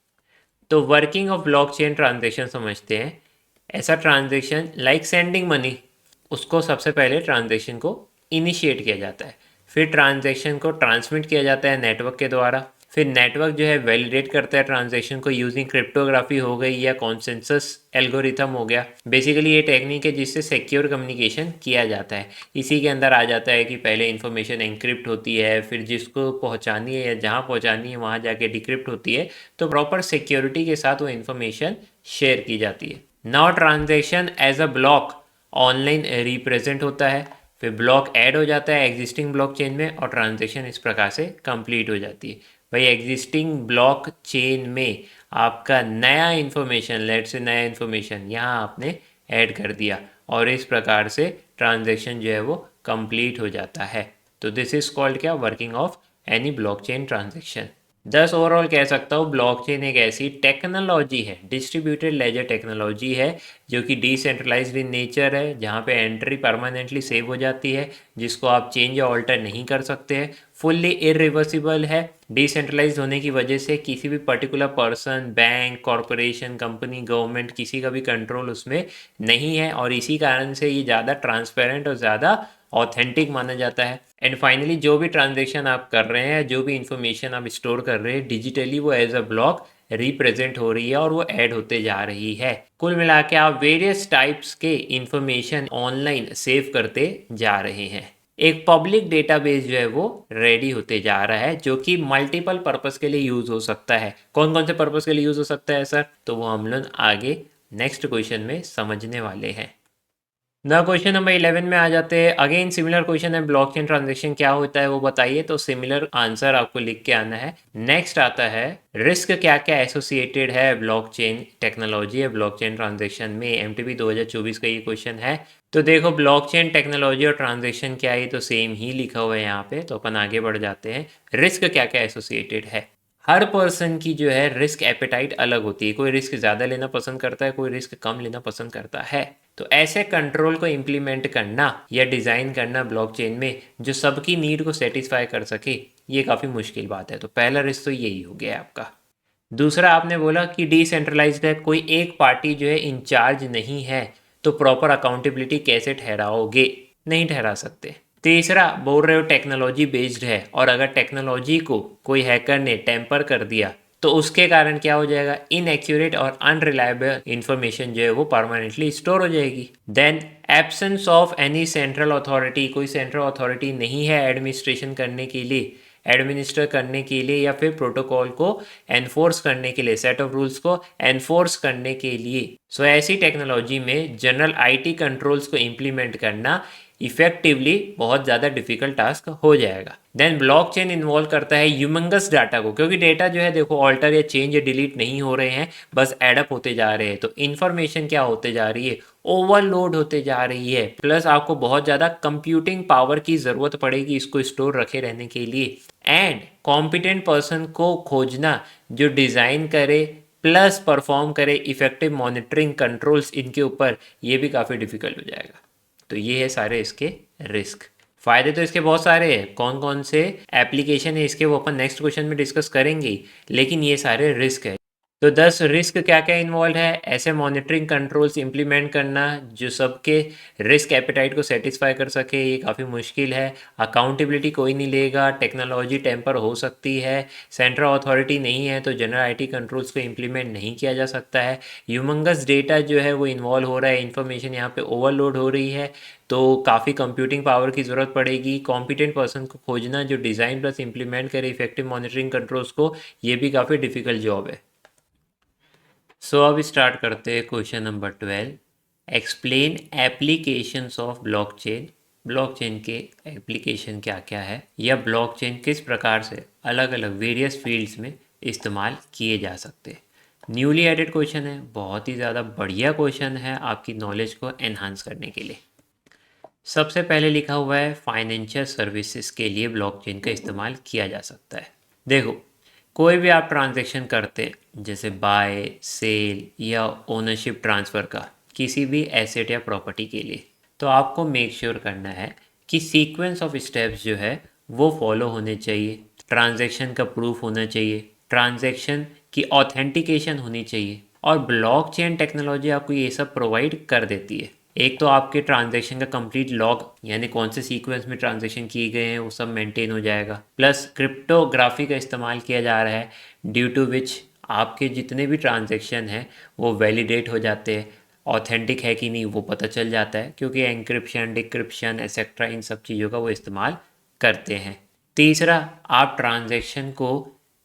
तो वर्किंग ऑफ ब्लॉकचेन ट्रांजैक्शन समझते हैं। ऐसा ट्रांजैक्शन लाइक सेंडिंग मनी, उसको सबसे पहले ट्रांजैक्शन को इनिशिएट किया जाता है, फिर ट्रांजैक्शन को ट्रांसमिट किया जाता है नेटवर्क के द्वारा, फिर नेटवर्क जो है वैलिडेट करता है ट्रांजैक्शन को यूजिंग क्रिप्टोग्राफी हो गई या कॉन्सेंसस एल्गोरिथम हो गया। बेसिकली ये टेक्निक है जिससे सिक्योर कम्युनिकेशन किया जाता है। इसी के अंदर आ जाता है कि पहले इन्फॉर्मेशन एनक्रिप्ट होती है, फिर जिसको पहुंचानी है या जहां पहुंचानी है वहां जाके डिक्रिप्ट होती है, तो प्रॉपर सिक्योरिटी के साथ वो इन्फॉर्मेशन शेयर की जाती है। Now transaction as a block online represent होता है, फिर ब्लॉक ऐड हो जाता है एग्जिस्टिंग ब्लॉक चेन में और ट्रांजैक्शन इस प्रकार से कंप्लीट हो जाती है। भाई एग्जिस्टिंग ब्लॉक चेन में आपका नया इन्फॉर्मेशन, लेट से नया इन्फॉर्मेशन यहाँ आपने ऐड कर दिया और इस प्रकार से ट्रांजैक्शन जो है वो कंप्लीट हो जाता है। तो दिस इज कॉल्ड क्या, working of any blockchain transaction. दस ओवरऑल कह सकता हूँ ब्लॉकचेन एक ऐसी टेक्नोलॉजी है, डिस्ट्रीब्यूटेड लेजर टेक्नोलॉजी है, जो कि डिसेंट्रलाइज्ड इन नेचर है, जहाँ पे एंट्री परमानेंटली सेव हो जाती है, जिसको आप चेंज या ऑल्टर नहीं कर सकते हैं, फुल्ली इरिवर्सिबल है। डिसेंट्रलाइज होने की वजह से किसी भी particular person, bank, corporation, company, government, किसी का भी कंट्रोल उसमें नहीं है, और इसी कारण से ये ज़्यादा ट्रांसपेरेंट और ज़्यादा ऑथेंटिक माना जाता है। एंड फाइनली जो भी ट्रांजेक्शन आप कर रहे हैं, जो भी इंफॉर्मेशन आप स्टोर कर रहे हैं डिजिटली, वो एज अ ब्लॉक रिप्रेजेंट हो रही है और वो ऐड होते जा रही है। कुल मिला के आप वेरियस टाइप्स के इंफॉर्मेशन ऑनलाइन सेव करते जा रहे हैं। एक पब्लिक डेटाबेस जो है वो रेडी होते जा रहा है, जो कि मल्टीपल पर्पस के लिए यूज हो सकता है। कौन कौन से पर्पस के लिए यूज हो सकता है सर, तो वो हम लोग आगे नेक्स्ट क्वेश्चन में समझने वाले हैं। ना क्वेश्चन नंबर 11 में आ जाते हैं। अगेन सिमिलर क्वेश्चन है, ब्लॉकचेन ट्रांजैक्शन क्या होता है वो बताइए। तो सिमिलर आंसर आपको लिख के आना है। नेक्स्ट आता है रिस्क क्या क्या एसोसिएटेड है ब्लॉकचेन टेक्नोलॉजी या ब्लॉकचेन ट्रांजैक्शन में। एमटीबी 2024 का ये क्वेश्चन है। तो देखो ब्लॉकचेन टेक्नोलॉजी और ट्रांजैक्शन क्या है, तो सेम ही लिखा हुआ है यहाँ पे। तो अपन आगे बढ़ जाते हैं। रिस्क क्या क्या एसोसिएटेड है। हर पर्सन की जो है रिस्क एपेटाइट अलग होती है। कोई रिस्क ज़्यादा लेना पसंद करता है, कोई रिस्क कम लेना पसंद करता है। तो ऐसे कंट्रोल को इम्प्लीमेंट करना या डिज़ाइन करना ब्लॉकचेन में जो सबकी नीड को सेटिस्फाई कर सके, ये काफ़ी मुश्किल बात है। तो पहला रिस्क तो यही हो गया आपका। दूसरा आपने बोला कि डिसेंट्रलाइज्ड है, कोई एक पार्टी जो है इंचार्ज नहीं है, तो प्रॉपर अकाउंटेबिलिटी कैसे ठहराओगे, नहीं ठहरा सकते। तीसरा बोल रहे हो टेक्नोलॉजी बेस्ड है, और अगर टेक्नोलॉजी को कोई हैकर ने टेम्पर कर दिया तो उसके कारण क्या हो जाएगा, इनएक्यूरेट और अनरिलायबल इंफॉर्मेशन जो है वो परमानेंटली स्टोर हो जाएगी। Then absence of any central authority, कोई सेंट्रल अथॉरिटी नहीं है एडमिनिस्ट्रेशन करने के लिए, एडमिनिस्टर करने के लिए, या फिर प्रोटोकॉल को एनफोर्स करने के लिए, सेट ऑफ रूल्स को एनफोर्स करने के लिए। सो ऐसी टेक्नोलॉजी में जनरल आईटी कंट्रोल्स को इम्प्लीमेंट करना इफेक्टिवली बहुत ज़्यादा डिफिकल्ट टास्क हो जाएगा। देन ब्लॉकचेन इन्वॉल्व करता है ह्यूमंगस डाटा को, क्योंकि डेटा जो है देखो ऑल्टर या चेंज या डिलीट नहीं हो रहे हैं, बस एडअप होते जा रहे हैं। तो इन्फॉर्मेशन क्या होते जा रही है, ओवरलोड होते जा रही है। प्लस आपको बहुत ज़्यादा कंप्यूटिंग पावर की ज़रूरत पड़ेगी इसको स्टोर रखे रहने के लिए। एंड कॉम्पिटेंट पर्सन को खोजना जो डिज़ाइन करे प्लस परफॉर्म करे इफेक्टिव मॉनिटरिंग कंट्रोल्स इनके ऊपर, ये भी काफ़ी डिफिकल्ट हो जाएगा। तो ये है सारे इसके रिस्क। फ़ायदे तो इसके बहुत सारे हैं, कौन कौन से एप्लीकेशन है इसके वो अपन नेक्स्ट क्वेश्चन में डिस्कस करेंगे, लेकिन ये सारे रिस्क है। तो 10 रिस्क क्या क्या इन्वॉल्व है, ऐसे मॉनिटरिंग कंट्रोल्स इंप्लीमेंट करना जो सबके रिस्क एपेटाइट को सेटिस्फाई कर सके, ये काफ़ी मुश्किल है। अकाउंटेबिलिटी कोई नहीं लेगा, टेक्नोलॉजी टेम्पर हो सकती है, सेंट्रल अथॉरिटी नहीं है तो जनरल आईटी कंट्रोल्स को इम्प्लीमेंट नहीं किया जा सकता है। ह्यूमंगस डेटा जो है वो इन्वॉल्व हो रहा है, इन्फॉर्मेशन यहाँ पे ओवरलोड हो रही है, तो काफ़ी कंप्यूटिंग पावर की ज़रूरत पड़ेगी। कॉम्पिटेंट पर्सन को खोजना जो डिज़ाइन प्लस इम्प्लीमेंट करे इफेक्टिव मॉनिटरिंग कंट्रोल्स को, ये भी काफ़ी डिफिकल्ट जॉब है। सो अब स्टार्ट करते हैं question number 12। Explain applications of blockchain. Blockchain के एप्लीकेशन क्या क्या है, या ब्लॉकचेन किस प्रकार से अलग अलग वेरियस फील्ड्स में इस्तेमाल किए जा सकते हैं। न्यूली एडेड क्वेश्चन है, बहुत ही ज़्यादा बढ़िया क्वेश्चन है आपकी नॉलेज को एनहांस करने के लिए। सबसे पहले लिखा हुआ है फाइनेंशियल सर्विसेज के लिए ब्लॉकचेन का इस्तेमाल किया जा सकता है। देखो कोई भी आप ट्रांजैक्शन करते हैं, जैसे बाय सेल या ओनरशिप ट्रांसफ़र का किसी भी एसेट या प्रॉपर्टी के लिए, तो आपको मेक श्योर करना है कि सीक्वेंस ऑफ स्टेप्स जो है वो फॉलो होने चाहिए। ट्रांजैक्शन का प्रूफ होना चाहिए, ट्रांजैक्शन की ऑथेंटिकेशन होनी चाहिए, और ब्लॉकचेन टेक्नोलॉजी आपको ये सब प्रोवाइड कर देती है। एक तो आपके ट्रांजैक्शन का कंप्लीट लॉग, यानी कौन से सीक्वेंस में ट्रांजैक्शन किए गए हैं वो सब मेंटेन हो जाएगा। प्लस क्रिप्टोग्राफी का इस्तेमाल किया जा रहा है, ड्यू टू विच आपके जितने भी ट्रांजैक्शन हैं वो वैलिडेट हो जाते हैं, ऑथेंटिक है कि नहीं वो पता चल जाता है, क्योंकि एंक्रिप्शन, डिक्रिप्शन एक्सेट्रा इन सब चीज़ों का वो इस्तेमाल करते हैं। तीसरा, आप ट्रांजैक्शन को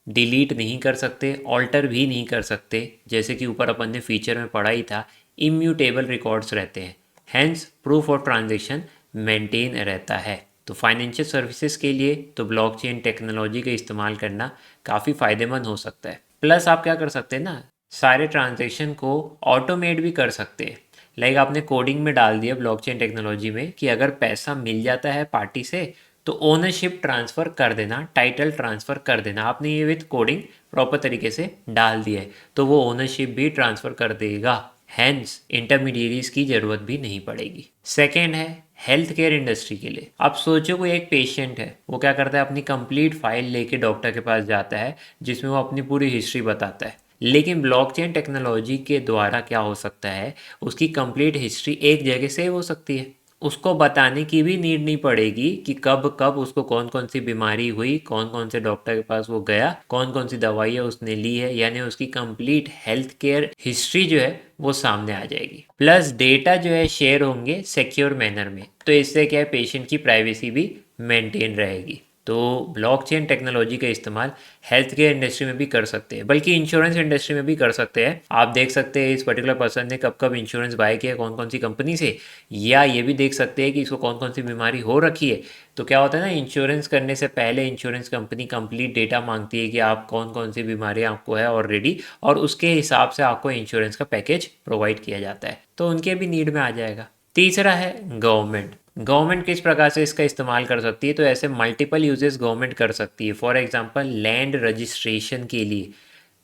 डिलीट नहीं कर सकते, ऑल्टर भी नहीं कर सकते, जैसे कि ऊपर अपन ने फीचर में पढ़ा ही था, इम्यूटेबल रिकॉर्ड्स रहते हैं, hence proof of transaction maintain रहता है। तो फाइनेंशियल सर्विसेज के लिए तो ब्लॉकचेन टेक्नोलॉजी का इस्तेमाल करना काफ़ी फ़ायदेमंद हो सकता है। प्लस आप क्या कर सकते हैं ना, सारे ट्रांजैक्शन को ऑटोमेट भी कर सकते हैं। लाइक आपने कोडिंग में डाल दिया ब्लॉकचेन टेक्नोलॉजी में कि अगर पैसा मिल जाता है पार्टी से तो ओनरशिप ट्रांसफ़र कर देना, टाइटल ट्रांसफ़र कर देना। आपने ये विथ कोडिंग प्रॉपर तरीके से डाल दिया है तो वो ओनरशिप भी ट्रांसफ़र कर देगा, हैंस इंटरमीडियरीज की ज़रूरत भी नहीं पड़ेगी। सेकेंड है हेल्थ केयर इंडस्ट्री के लिए। आप सोचो कोई एक पेशेंट है, वो क्या करता है, अपनी कंप्लीट फाइल लेके डॉक्टर के पास जाता है जिसमें वो अपनी पूरी हिस्ट्री बताता है। लेकिन ब्लॉकचेन टेक्नोलॉजी के द्वारा क्या हो सकता है, उसकी कंप्लीट हिस्ट्री एक जगह सेव हो सकती है। उसको बताने की भी नीड नहीं पड़ेगी कि कब कब उसको कौन कौन सी बीमारी हुई, कौन कौन से डॉक्टर के पास वो गया, कौन कौन सी दवाइयाँ उसने ली है, यानी उसकी कंप्लीट हेल्थ केयर हिस्ट्री जो है वो सामने आ जाएगी। प्लस डेटा जो है शेयर होंगे सिक्योर मैनर में, तो इससे क्या है, पेशेंट की प्राइवेसी भी मेंटेन रहेगी। तो ब्लॉकचेन टेक्नोलॉजी का इस्तेमाल हेल्थ केयर इंडस्ट्री में भी कर सकते हैं, बल्कि इंश्योरेंस इंडस्ट्री में भी कर सकते हैं। आप देख सकते हैं इस पर्टिकुलर पर्सन ने कब कब इंश्योरेंस बाय किया, कौन कौन सी कंपनी से, या ये भी देख सकते हैं कि इसको कौन कौन सी बीमारी हो रखी है। तो क्या होता है ना, इंश्योरेंस करने से पहले इंश्योरेंस कंपनी कंप्लीट डेटा मांगती है कि आप कौन कौन सी बीमारी आपको है ऑलरेडी, और उसके हिसाब से आपको इंश्योरेंस का पैकेज प्रोवाइड किया जाता है, तो उनके भी नीड में आ जाएगा। तीसरा है गवर्नमेंट। गवर्नमेंट किस प्रकार से इसका इस्तेमाल कर सकती है, तो ऐसे मल्टीपल यूजेस गवर्नमेंट कर सकती है। फॉर एग्जांपल लैंड रजिस्ट्रेशन के लिए,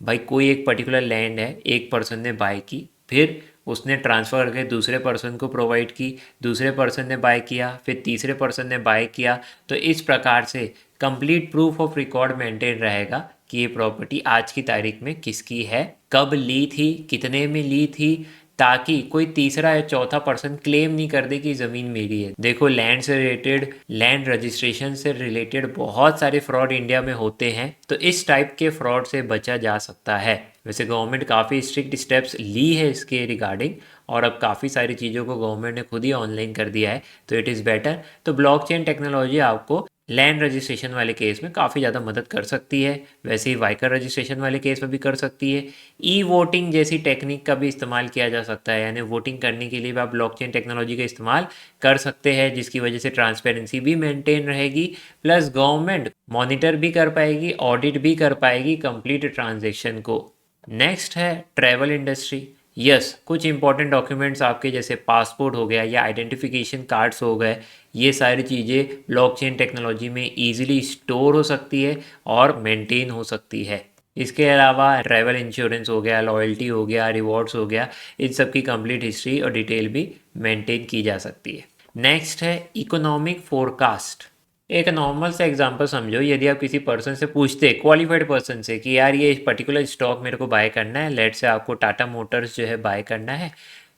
भाई कोई एक पर्टिकुलर लैंड है, एक पर्सन ने बाय की, फिर उसने ट्रांसफ़र करके दूसरे पर्सन को प्रोवाइड की, दूसरे पर्सन ने बाय किया, फिर तीसरे पर्सन ने बाय किया। तो इस प्रकार से complete proof of record maintain रहेगा कि ये प्रॉपर्टी आज की तारीख में किसकी है, कब ली थी, कितने में ली थी, ताकि कोई तीसरा या चौथा पर्सन क्लेम नहीं कर दे कि ज़मीन मेरी है। देखो लैंड से रिलेटेड, लैंड रजिस्ट्रेशन से रिलेटेड बहुत सारे फ्रॉड इंडिया में होते हैं, तो इस टाइप के फ्रॉड से बचा जा सकता है। वैसे गवर्नमेंट काफ़ी स्ट्रिक्ट स्टेप्स ली है इसके रिगार्डिंग, और अब काफ़ी सारी चीज़ों को गवर्नमेंट ने खुद ही ऑनलाइन कर दिया है, तो इट इज़ बेटर। तो ब्लॉकचेन टेक्नोलॉजी आपको लैंड रजिस्ट्रेशन वाले केस में काफ़ी ज़्यादा मदद कर सकती है, वैसे ही वाइकर रजिस्ट्रेशन वाले केस में भी कर सकती है। ई वोटिंग जैसी टेक्निक का भी इस्तेमाल किया जा सकता है, यानी वोटिंग करने के लिए भी आप ब्लॉकचेन टेक्नोलॉजी का इस्तेमाल कर सकते हैं, जिसकी वजह से ट्रांसपेरेंसी भी मेंटेन रहेगी, प्लस गवर्नमेंट मॉनिटर भी कर पाएगी, ऑडिट भी कर पाएगी कंप्लीट ट्रांजेक्शन को। नेक्स्ट है ट्रैवल इंडस्ट्री। यस, कुछ इंपॉर्टेंट डॉक्यूमेंट्स आपके जैसे पासपोर्ट हो गया या आइडेंटिफिकेशन कार्ड्स हो गए, ये सारी चीज़ें ब्लॉकचेन टेक्नोलॉजी में इजीली स्टोर हो सकती है और मेंटेन हो सकती है। इसके अलावा ट्रैवल इंश्योरेंस हो गया, लॉयल्टी हो गया, रिवॉर्ड्स हो गया, इन सब की कंप्लीट हिस्ट्री और डिटेल भी मेंटेन की जा सकती है। नेक्स्ट है इकोनॉमिक फोरकास्ट। एक नॉर्मल सा एग्जांपल समझो, यदि आप किसी पर्सन से पूछते, क्वालिफाइड पर्सन से, कि यार ये पर्टिकुलर स्टॉक मेरे को बाय करना है, लेट से आपको टाटा मोटर्स जो है बाय करना है,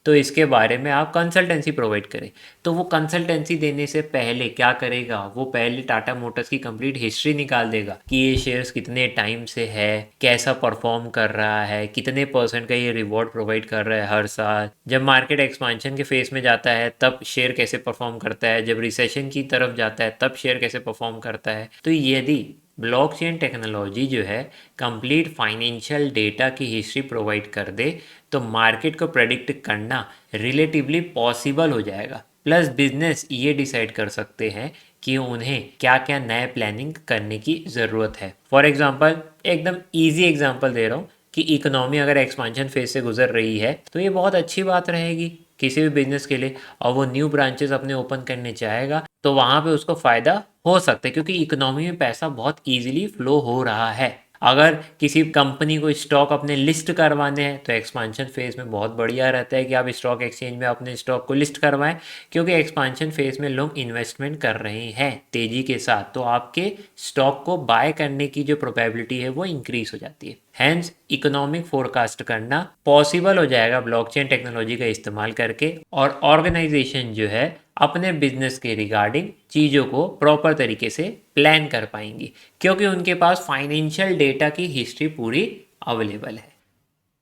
तो इसके बारे में आप कंसल्टेंसी प्रोवाइड करें, तो वो कंसल्टेंसी देने से पहले क्या करेगा, वो पहले टाटा मोटर्स की कंप्लीट हिस्ट्री निकाल देगा कि ये शेयर्स कितने टाइम से है, कैसा परफॉर्म कर रहा है, कितने % का ये रिवॉर्ड प्रोवाइड कर रहा है हर साल, जब मार्केट एक्सपांशन के फेस में जाता है तब शेयर कैसे परफॉर्म करता है, जब रिसेशन की तरफ जाता है तब शेयर कैसे परफॉर्म करता है। तो यदि ब्लॉकचेन टेक्नोलॉजी जो है कंप्लीट फाइनेंशियल डेटा की हिस्ट्री प्रोवाइड कर दे, तो मार्केट को प्रेडिक्ट करना रिलेटिवली पॉसिबल हो जाएगा। प्लस बिजनेस ये डिसाइड कर सकते हैं कि उन्हें क्या क्या नए प्लानिंग करने की ज़रूरत है। फॉर एग्जांपल, एकदम इजी एग्जांपल दे रहा हूँ कि इकोनॉमी अगर एक्सपांशन फेज से गुजर रही है तो ये बहुत अच्छी बात रहेगी किसी भी बिजनेस के लिए, और वो न्यू ब्रांचेस अपने ओपन करने चाहेगा तो वहाँ पे उसको फ़ायदा हो सकता है, क्योंकि इकोनॉमी में पैसा बहुत ईजिली फ्लो हो रहा है। अगर किसी कंपनी को स्टॉक अपने लिस्ट करवाने हैं तो एक्सपांशन फेज़ में बहुत बढ़िया रहता है कि आप स्टॉक एक्सचेंज में अपने स्टॉक को लिस्ट करवाएं, क्योंकि एक्सपांशन फेज़ में लोग इन्वेस्टमेंट कर रहे हैं तेज़ी के साथ, तो आपके स्टॉक को बाय करने की जो प्रोबेबिलिटी है वो इंक्रीज हो जाती है। हैंस इकोनॉमिक फोरकास्ट करना पॉसिबल हो जाएगा ब्लॉकचेन टेक्नोलॉजी का इस्तेमाल करके, और ऑर्गेनाइजेशन जो है अपने बिजनेस के रिगार्डिंग चीज़ों को प्रॉपर तरीके से प्लान कर पाएंगी, क्योंकि उनके पास फाइनेंशियल डेटा की हिस्ट्री पूरी अवेलेबल है।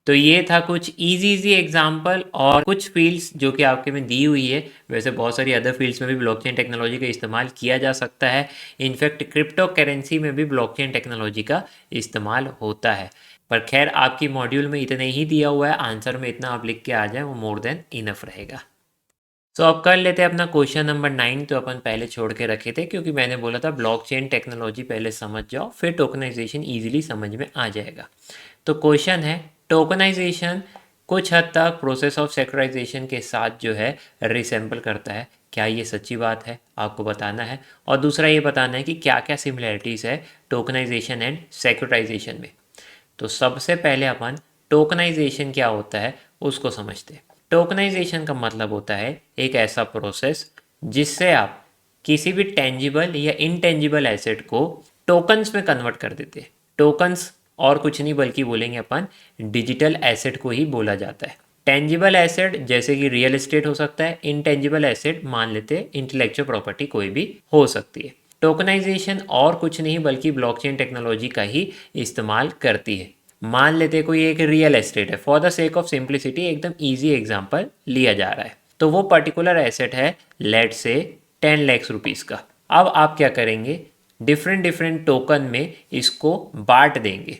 तो ये था कुछ इजी एग्जांपल और कुछ फील्ड्स जो कि आपके में दी हुई है। वैसे बहुत सारी अदर फील्ड्स में भी ब्लॉकचेन टेक्नोलॉजी का इस्तेमाल किया जा सकता है। इनफैक्ट क्रिप्टो करेंसी में भी ब्लॉकचेन टेक्नोलॉजी का इस्तेमाल होता है। पर खैर आपकी मॉड्यूल में इतने ही दिया हुआ है, आंसर में इतना आप लिख के आ जाए वो मोर देन इनफ रहेगा। तो अब कर लेते हैं अपना क्वेश्चन नंबर 9। तो अपन पहले छोड़ के रखे थे क्योंकि मैंने बोला था ब्लॉकचेन टेक्नोलॉजी पहले समझ जाओ, फिर टोकनाइजेशन ईजिली समझ में आ जाएगा। तो क्वेश्चन है, टोकनाइजेशन कुछ हद तक प्रोसेस ऑफ सेक्युलराइजेशन के साथ जो है रिसेंबल करता है। क्या ये सच्ची बात है, आपको बताना है। और दूसरा ये बताना है कि क्या क्या सिमिलैरिटीज़ है टोकनाइजेशन एंड सेक्युरिटाइजेशन में। तो सबसे पहले अपन टोकनाइजेशन क्या होता है उसको समझते हैं। टोकनाइजेशन का मतलब होता है एक ऐसा प्रोसेस जिससे आप किसी भी टेंजिबल या इनटेंजिबल एसेट को टोकन्स में कन्वर्ट कर देते हैं। टोकन्स और कुछ नहीं बल्कि बोलेंगे अपन डिजिटल एसेट को ही बोला जाता है। टेंजिबल एसेट जैसे कि रियल एस्टेट हो सकता है, इनटेंजिबल एसेट मान लेते हैं इंटेलेक्चुअल प्रॉपर्टी कोई भी हो सकती है। टोकनाइजेशन और कुछ नहीं बल्कि ब्लॉकचेन टेक्नोलॉजी का ही इस्तेमाल करती है। मान लेते कोई एक रियल एस्टेट है, for the sake of simplicity एकदम ईजी एग्जाम्पल लिया जा रहा है। तो वो पर्टिकुलर एसेट है लेट से 10 लाख रुपीज़ का। अब आप क्या करेंगे, डिफरेंट डिफरेंट टोकन में इसको बांट देंगे।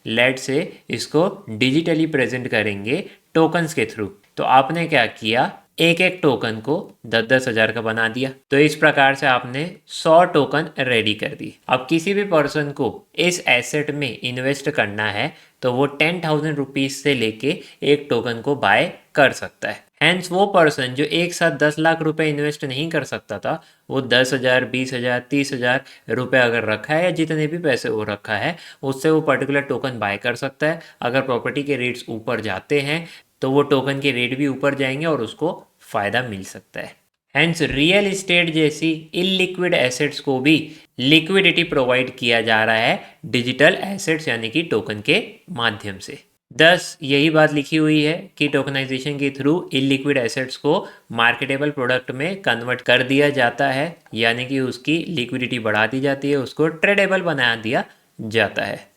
लेट से इसको डिजिटली प्रेजेंट करेंगे टोकन्स के थ्रू। तो आपने क्या किया, एक एक टोकन को 10-10 हज़ार का बना दिया। तो इस प्रकार से आपने 100 टोकन रेडी कर दी। अब किसी भी पर्सन को इस एसेट में इन्वेस्ट करना है तो वो 10,000 रुपीज़ से लेके एक टोकन को बाय कर सकता है। हैंस वो पर्सन जो एक साथ 10 लाख रुपए इन्वेस्ट नहीं कर सकता था, वो 10,000, 20,000, 30,000 रुपये अगर रखा है या जितने भी पैसे वो रखा है उससे वो पर्टिकुलर टोकन बाय कर सकता है। अगर प्रॉपर्टी के रेट्स ऊपर जाते हैं तो वो टोकन के रेट भी ऊपर जाएंगे और उसको फ़ायदा मिल सकता है। हैंस रियल इस्टेट जैसी इलिक्विड एसेट्स को भी लिक्विडिटी प्रोवाइड किया जा रहा है डिजिटल एसेट्स यानी कि टोकन के माध्यम से। दस यही बात लिखी हुई है कि टोकनाइजेशन के थ्रू इलिक्विड एसेट्स को मार्केटेबल प्रोडक्ट में कन्वर्ट कर दिया जाता है, यानी कि उसकी लिक्विडिटी बढ़ा दी जाती है, उसको ट्रेडेबल बना दिया जाता है।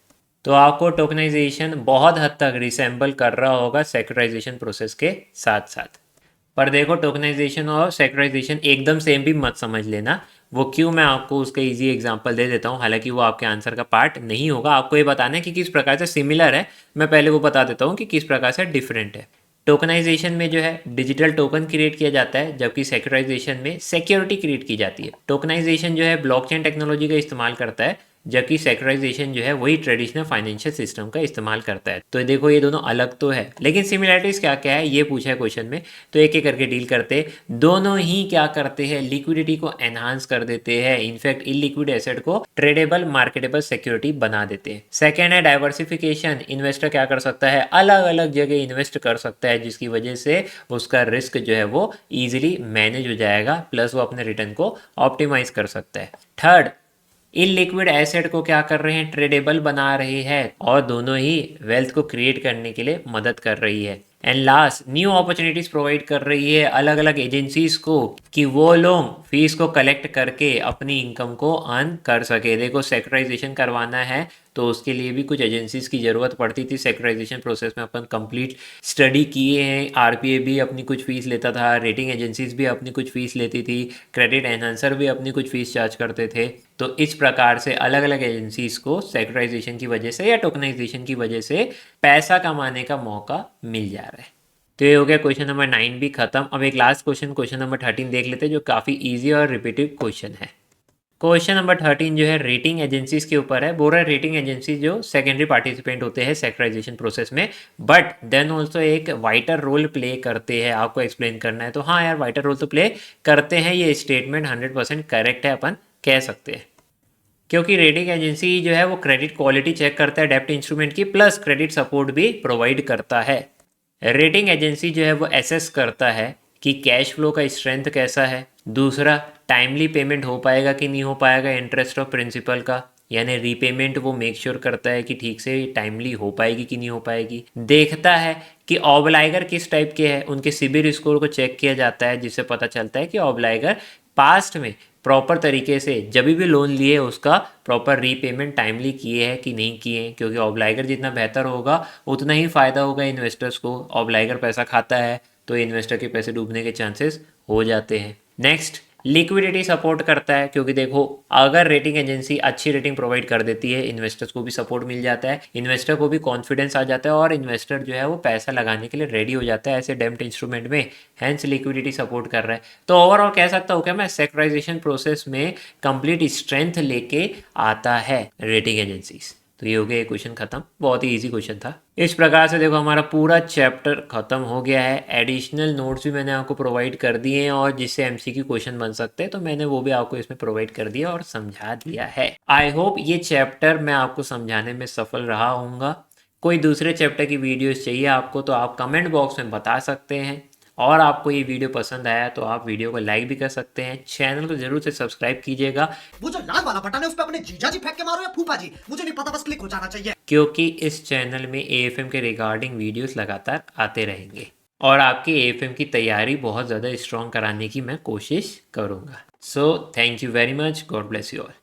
तो आपको टोकनाइजेशन बहुत हद तक रिसेंबल कर रहा होगा सेक्युराइजेशन प्रोसेस के साथ साथ। पर देखो टोकनाइजेशन और सेक्युराइजेशन एकदम सेम भी मत समझ लेना। वो क्यों, मैं आपको उसका इजी एग्जांपल दे देता हूँ। हालांकि वो आपके आंसर का पार्ट नहीं होगा, आपको ये बताना है कि किस प्रकार से सिमिलर है। मैं पहले वो बता देता हूँ कि किस प्रकार से डिफरेंट है। टोकनाइजेशन में जो है डिजिटल टोकन क्रिएट किया जाता है, जबकि सेक्युराइजेशन में सिक्योरिटी क्रिएट की जाती है। टोकनाइजेशन जो है ब्लॉकचेन टेक्नोलॉजी का इस्तेमाल करता है, जबकि सेक्युराइजेशन जो है वही ट्रेडिशनल फाइनेंशियल सिस्टम का इस्तेमाल करता है। तो देखो ये दोनों अलग तो है, लेकिन सिमिलरिटीज क्या क्या है ये पूछा है क्वेश्चन में। तो एक एक करके डील करते। दोनों ही क्या करते हैं, लिक्विडिटी को एनहांस कर देते हैं, इनफैक्ट इलिक्विड एसेट को ट्रेडेबल मार्केटेबल सिक्योरिटी बना देते हैं। सेकेंड है डाइवर्सिफिकेशन। इन्वेस्टर क्या कर सकता है, अलग अलग जगह इन्वेस्ट कर सकता है, जिसकी वजह से उसका रिस्क जो है वो ईजिली मैनेज हो जाएगा, प्लस वो अपने रिटर्न को ऑप्टिमाइज कर सकता है। थर्ड, इलिक्विड एसेट को क्या कर रहे हैं, ट्रेडेबल बना रहे हैं, और दोनों ही वेल्थ को क्रिएट करने के लिए मदद कर रही है। And last, new opportunities provide कर रही है अलग अलग एजेंसीज को कि वो लोग फीस को कलेक्ट करके अपनी इनकम को अर्न कर सके। देखो सेक्युराइजेशन करवाना है तो उसके लिए भी कुछ एजेंसीज की ज़रूरत पड़ती थी। सेक्युराइजेशन प्रोसेस में अपन कंप्लीट स्टडी किए हैं। आरपीए भी अपनी कुछ फीस लेता था, रेटिंग एजेंसीज भी अपनी कुछ फीस लेती थी, क्रेडिट एनहांसर भी अपनी कुछ फीस चार्ज करते थे। तो इस प्रकार से अलग अलग एजेंसीज को सेक्युराइजेशन की वजह से या टोकनाइजेशन की वजह से पैसा कमाने का मौका मिल जा रहा है। तो ये हो गया क्वेश्चन नंबर 9 भी खत्म। अब एक लास्ट क्वेश्चन नंबर 13 देख लेते हैं, जो काफ़ी ईजी और रिपीटिव क्वेश्चन है। क्वेश्चन नंबर 13 जो है रेटिंग एजेंसीज के ऊपर है। बोल रहा है रेटिंग एजेंसी जो सेकेंडरी पार्टिसिपेंट होते हैं सेक्युराइजेशन प्रोसेस में, बट देन ऑल्सो एक वाइटर रोल प्ले करते हैं। आपको एक्सप्लेन करना है। तो हाँ यार, वाइटर रोल तो प्ले करते हैं, ये स्टेटमेंट 100% करेक्ट है, अपन कह सकते हैं। क्योंकि रेटिंग एजेंसी जो है वो क्रेडिट क्वालिटी चेक करता है डेब्ट इंस्ट्रूमेंट की, प्लस क्रेडिट सपोर्ट भी प्रोवाइड करता है। रेटिंग एजेंसी जो है वो एसेस करता है कि कैश फ्लो का स्ट्रेंथ कैसा है। दूसरा, टाइमली पेमेंट हो पाएगा कि नहीं हो पाएगा इंटरेस्ट ऑफ प्रिंसिपल का, यानी रीपेमेंट वो मेक श्योर करता है कि ठीक से टाइमली हो पाएगी कि नहीं हो पाएगी। देखता है कि ऑब्लाइगर किस टाइप के हैं, उनके सिबिल स्कोर को चेक किया जाता है, जिससे पता चलता है कि ऑब्लाइगर पास्ट में प्रॉपर तरीके से जब भी लोन लिए उसका प्रॉपर रीपेमेंट टाइमली किए हैं कि नहीं किए हैं। क्योंकि ऑब्लाइगर जितना बेहतर होगा उतना ही फ़ायदा होगा इन्वेस्टर्स को। ऑब्लाइगर पैसा खाता है तो इन्वेस्टर के पैसे डूबने के चांसेस हो जाते हैं। नेक्स्ट, लिक्विडिटी सपोर्ट करता है, क्योंकि देखो अगर रेटिंग एजेंसी अच्छी रेटिंग प्रोवाइड कर देती है, इन्वेस्टर्स को भी सपोर्ट मिल जाता है, इन्वेस्टर को भी कॉन्फिडेंस आ जाता है, और इन्वेस्टर जो है वो पैसा लगाने के लिए रेडी हो जाता है ऐसे डेम्प्ट इंस्ट्रूमेंट में। हैंस लिक्विडिटी सपोर्ट कर रहा है। तो ओवरऑल कह सकता हूँ क्या मैं, सेक्युराइजेशन प्रोसेस में कंप्लीट स्ट्रेंथ लेके आता है रेटिंग एजेंसीज। तो ये हो गया ये क्वेश्चन खत्म, बहुत ही इजी क्वेश्चन था। इस प्रकार से देखो हमारा पूरा चैप्टर खत्म हो गया है। एडिशनल नोट्स भी मैंने आपको प्रोवाइड कर दिए हैं और जिससे एमसीक्यू क्वेश्चन बन सकते हैं तो मैंने वो भी आपको इसमें प्रोवाइड कर दिया और समझा दिया है। आई होप ये चैप्टर मैं आपको समझाने में सफल रहा होऊंगा। कोई दूसरे चैप्टर की वीडियोस चाहिए आपको तो आप कमेंट बॉक्स में बता सकते हैं। और आपको ये वीडियो पसंद आया तो आप वीडियो को लाइक भी कर सकते हैं। चैनल को जरूर से सब्सक्राइब कीजिएगा,
वो जो लाल वाला बटन है उस पे अपने जीजा जी फेंक के मारो या फूफा जी, मुझे नहीं पता, बस क्लिक हो जाना चाहिए।
क्योंकि इस चैनल में एएफएम के रिगार्डिंग वीडियोस लगातार आते रहेंगे और आपकी एएफएम की तैयारी बहुत ज़्यादा स्ट्रॉन्ग कराने की मैं कोशिश करूँगा। So thank you very much, God bless you all.